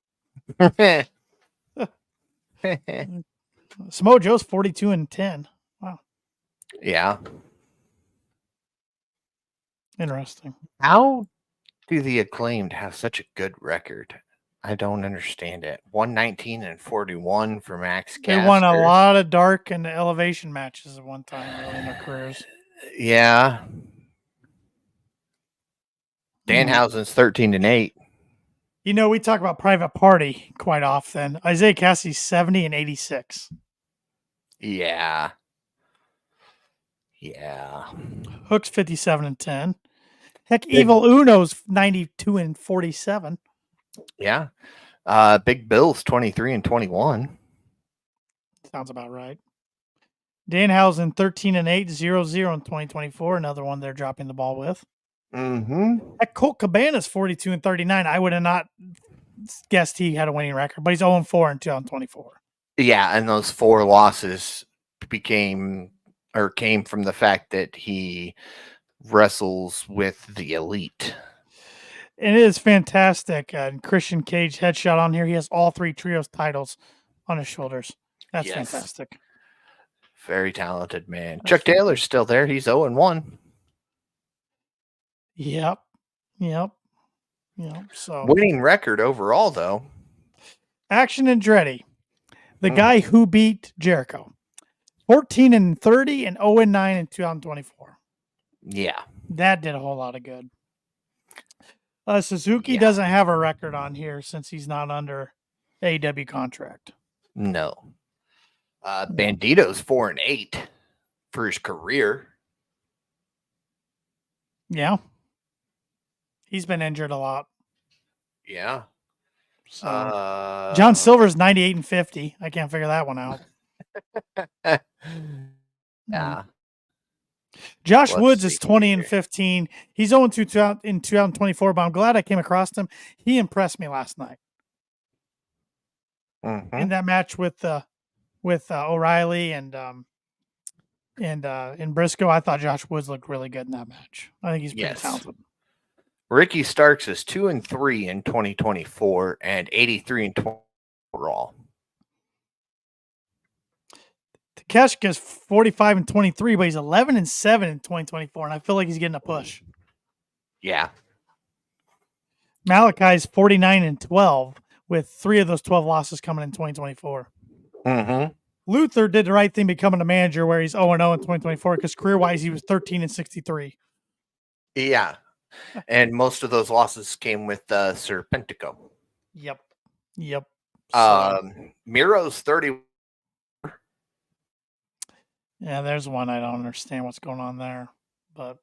Samoa Joe's 42-10. Wow. Yeah. Interesting. How do the Acclaimed have such a good record? I don't understand it. 119 and 41 for Max They won a Caster. lot of dark and elevation matches at one time early in their careers. Yeah. Danhausen's 13 and 8. You know, we talk about Private Party quite often. Isaiah Cassidy's 70 and 86. Yeah. Yeah. Hook's 57 and 10. Heck, Evil Uno's 92 and 47. Yeah. Big Bill's 23 and 21. Sounds about right. Danhausen 13 and 8, 0 0 in 2024. Another one they're dropping the ball with. Mm-hmm. Heck, Colt Cabana's 42 and 39. I would have not guessed he had a winning record, but he's 0 4 in 2024. Yeah, and those 4 losses came from the fact that he wrestles with the elite. And it is fantastic. Christian Cage headshot on here. He has all 3 trios titles on his shoulders. That's fantastic. Very talented man. Chuck Taylor's still there. He's 0 and 1. Yep. So winning record overall, though. Action Andretti, the guy who beat Jericho, 14 and 30 and 0 and 9 in 2024. Yeah, that did a whole lot of good. Suzuki doesn't have a record on here since he's not under AEW contract. No. Bandito's 4 and 8 for his career. Yeah. He's been injured a lot. Yeah. So, John Silver's 98 and 50. I can't figure that one out. Yeah. Josh Woods is 20 and 15. He's 0 2 in 2024, but I'm glad I came across him. He impressed me last night. In that match with O'Reilly and Briscoe. I thought Josh Woods looked really good in that match. I think he's pretty talented. Ricky Starks is 2 and 3 in 2024 and 83 and 20 overall. Takeshka's 45 and 23, but he's 11 and 7 in 2024, and I feel like he's getting a push. Yeah. Malachi's 49 and 12, with 3 of those 12 losses coming in 2024. Mm-hmm. Luther did the right thing becoming a manager where he's 0 and 0 in 2024 because career-wise he was 13 and 63. Yeah. And most of those losses came with Serpentico. Yep. Miro's 30. Yeah, there's one I don't understand what's going on there, but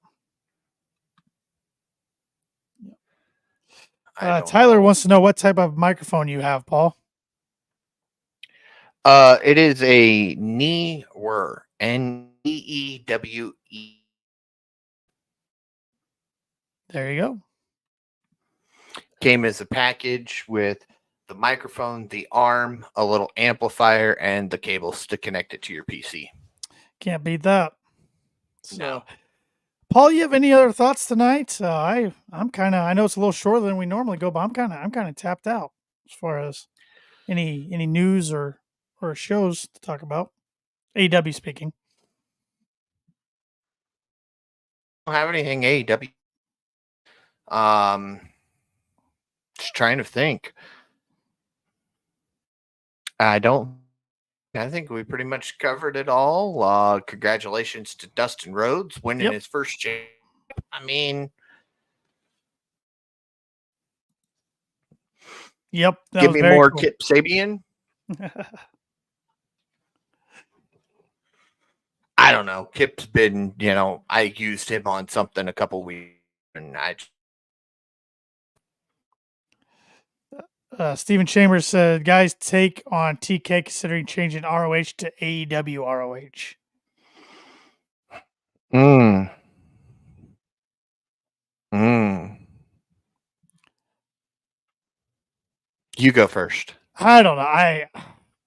Tyler wants to know what type of microphone you have, Paul. It is a Neewer, Neewe. There you go. Came as a package with the microphone, the arm, a little amplifier, and the cables to connect it to your PC. Can't beat that. So, Paul, you have any other thoughts tonight? I'm kind of. I know it's a little shorter than we normally go, but I'm kind of tapped out as far as any news or shows to talk about. AEW speaking. I don't have anything AEW. Just trying to think. I think we pretty much covered it all. Congratulations to Dustin Rhodes winning his first champ. I mean, give me more cool. Kip Sabian. I don't know. Kip's been, I used him on something a couple weeks, and Stephen Chambers said, guys, take on TK considering changing ROH to AEW ROH. You go first. I don't know.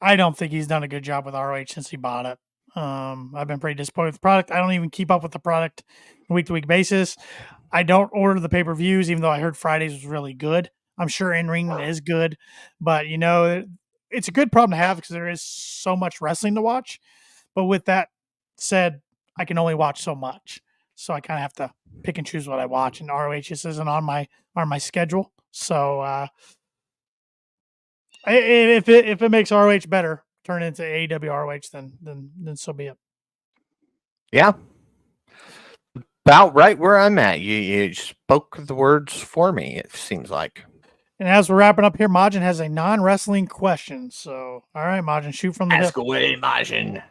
I don't think he's done a good job with ROH since he bought it. I've been pretty disappointed with the product. I don't even keep up with the product on a week-to-week basis. I don't order the pay-per-views, even though I heard Fridays was really good. I'm sure in-ring is good, but it's a good problem to have because there is so much wrestling to watch. But with that said, I can only watch so much, so I kind of have to pick and choose what I watch. And ROH just isn't on my schedule, so If it makes ROH better, turn it into AEW ROH, then so be it. Yeah. About right where I'm at. You spoke the words for me, it seems like. And as we're wrapping up here, Majin has a non-wrestling question. So, all right, Majin, shoot from the hip. Ask away, Majin.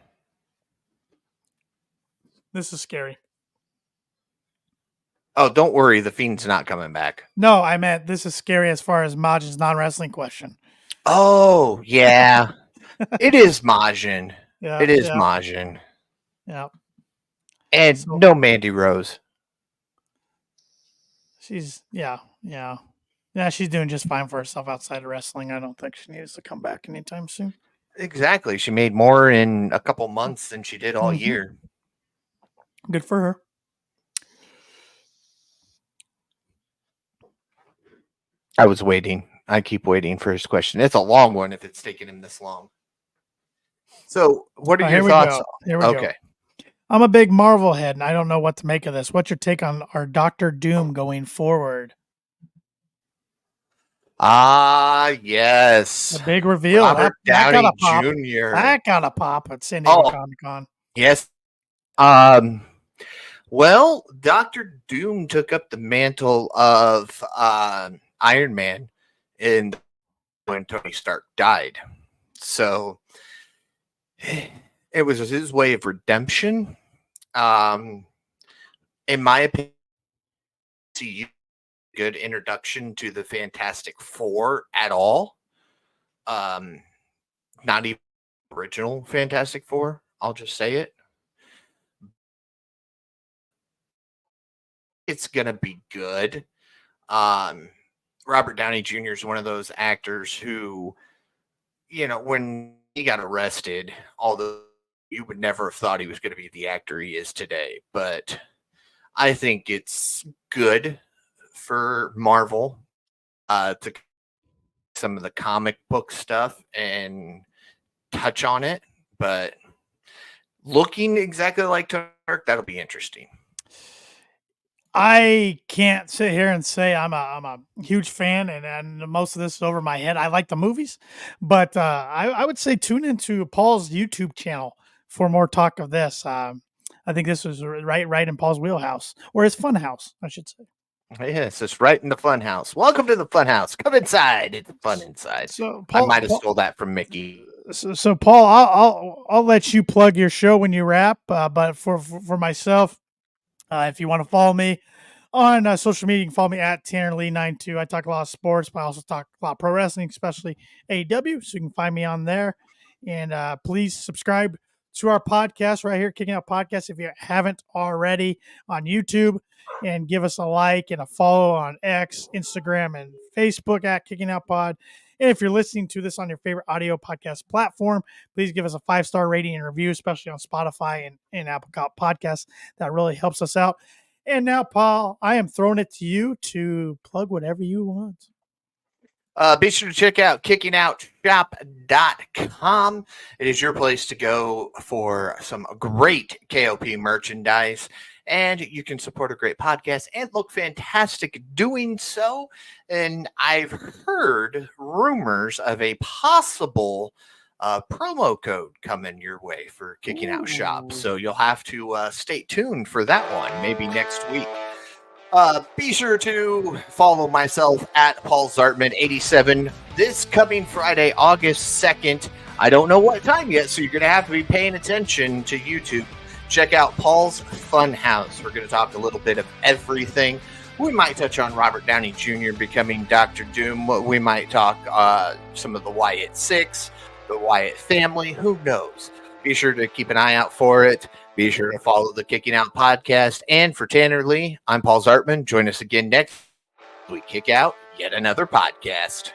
This is scary. Oh, don't worry. The Fiend's not coming back. No, I meant this is scary as far as Majin's non-wrestling question. Oh, yeah. It is Majin. Yeah, It is yeah, Majin. yeah. And So- no Mandy Rose. She's yeah. She's doing just fine for herself outside of wrestling. I don't think she needs to come back anytime soon. Exactly. She made more in a couple months than she did all Mhm. year. Good for her. I was waiting. I keep waiting for his question. It's a long one if it's taking him this long. So, what are Here your we thoughts? go. Here we go. Okay. I'm a big Marvel head, and I don't know what to make of this. What's your take on our Doctor Doom going forward? Ah, yes. The big reveal. Robert That Downey got a pop. Jr. That got a pop at San Diego Oh. Comic-Con. Yes. Well, Doctor Doom took up the mantle of Iron Man in when Tony Stark died. So it was his way of redemption. In my opinion, it's a good introduction to the Fantastic Four at all. Not even original Fantastic Four. I'll just say it. It's gonna be good. Robert Downey Jr. is one of those actors who, when he got arrested, although you would never have thought he was going to be the actor he is today, but I think it's good for Marvel to some of the comic book stuff and touch on it, but looking exactly like Tony Stark, that'll be interesting. I can't sit here and say I'm a huge fan, and most of this is over my head. I like the movies, but I would say tune into Paul's YouTube channel for more talk of this. I think this was right in Paul's wheelhouse, or his fun house, I should say. Yes, it's right in the fun house. Welcome to the fun house. Come inside. It's fun inside. So I might have stole that from Mickey. So Paul, I'll let you plug your show when you wrap. But for myself, if you want to follow me on social media, you can follow me at TannerLee92. I talk a lot of sports, but I also talk a lot of pro wrestling, especially AEW. So you can find me on there. And please subscribe to our podcast right here, Kicking Out Podcast, if you haven't already, on YouTube. And give us a like and a follow on X, Instagram, and Facebook at Kicking Out Pod. And if you're listening to this on your favorite audio podcast platform, please give us a 5-star rating and review, especially on Spotify and Apple Podcasts. That really helps us out. And now, Paul, I am throwing it to you to plug whatever you want. Be sure to check out kickingOutShop.com. It is your place to go for some great KOP merchandise. And you can support a great podcast and look fantastic doing so. And I've heard rumors of a possible promo code coming your way for Kicking Out Shop. So you'll have to stay tuned for that one, maybe next week. Be sure to follow myself at Paul Zartman 87 this coming Friday, August 2nd. I don't know what time yet, so you're going to have to be paying attention to YouTube. Check out Paul's Funhouse. We're going to talk a little bit of everything. We might touch on Robert Downey Jr. becoming Dr. Doom. We might talk some of the Wyatt Six, the Wyatt family. Who knows? Be sure to keep an eye out for it. Be sure to follow the Kicking Out podcast. And for Tanner Lee, I'm Paul Zartman. Join us again next week. Kick out yet another podcast.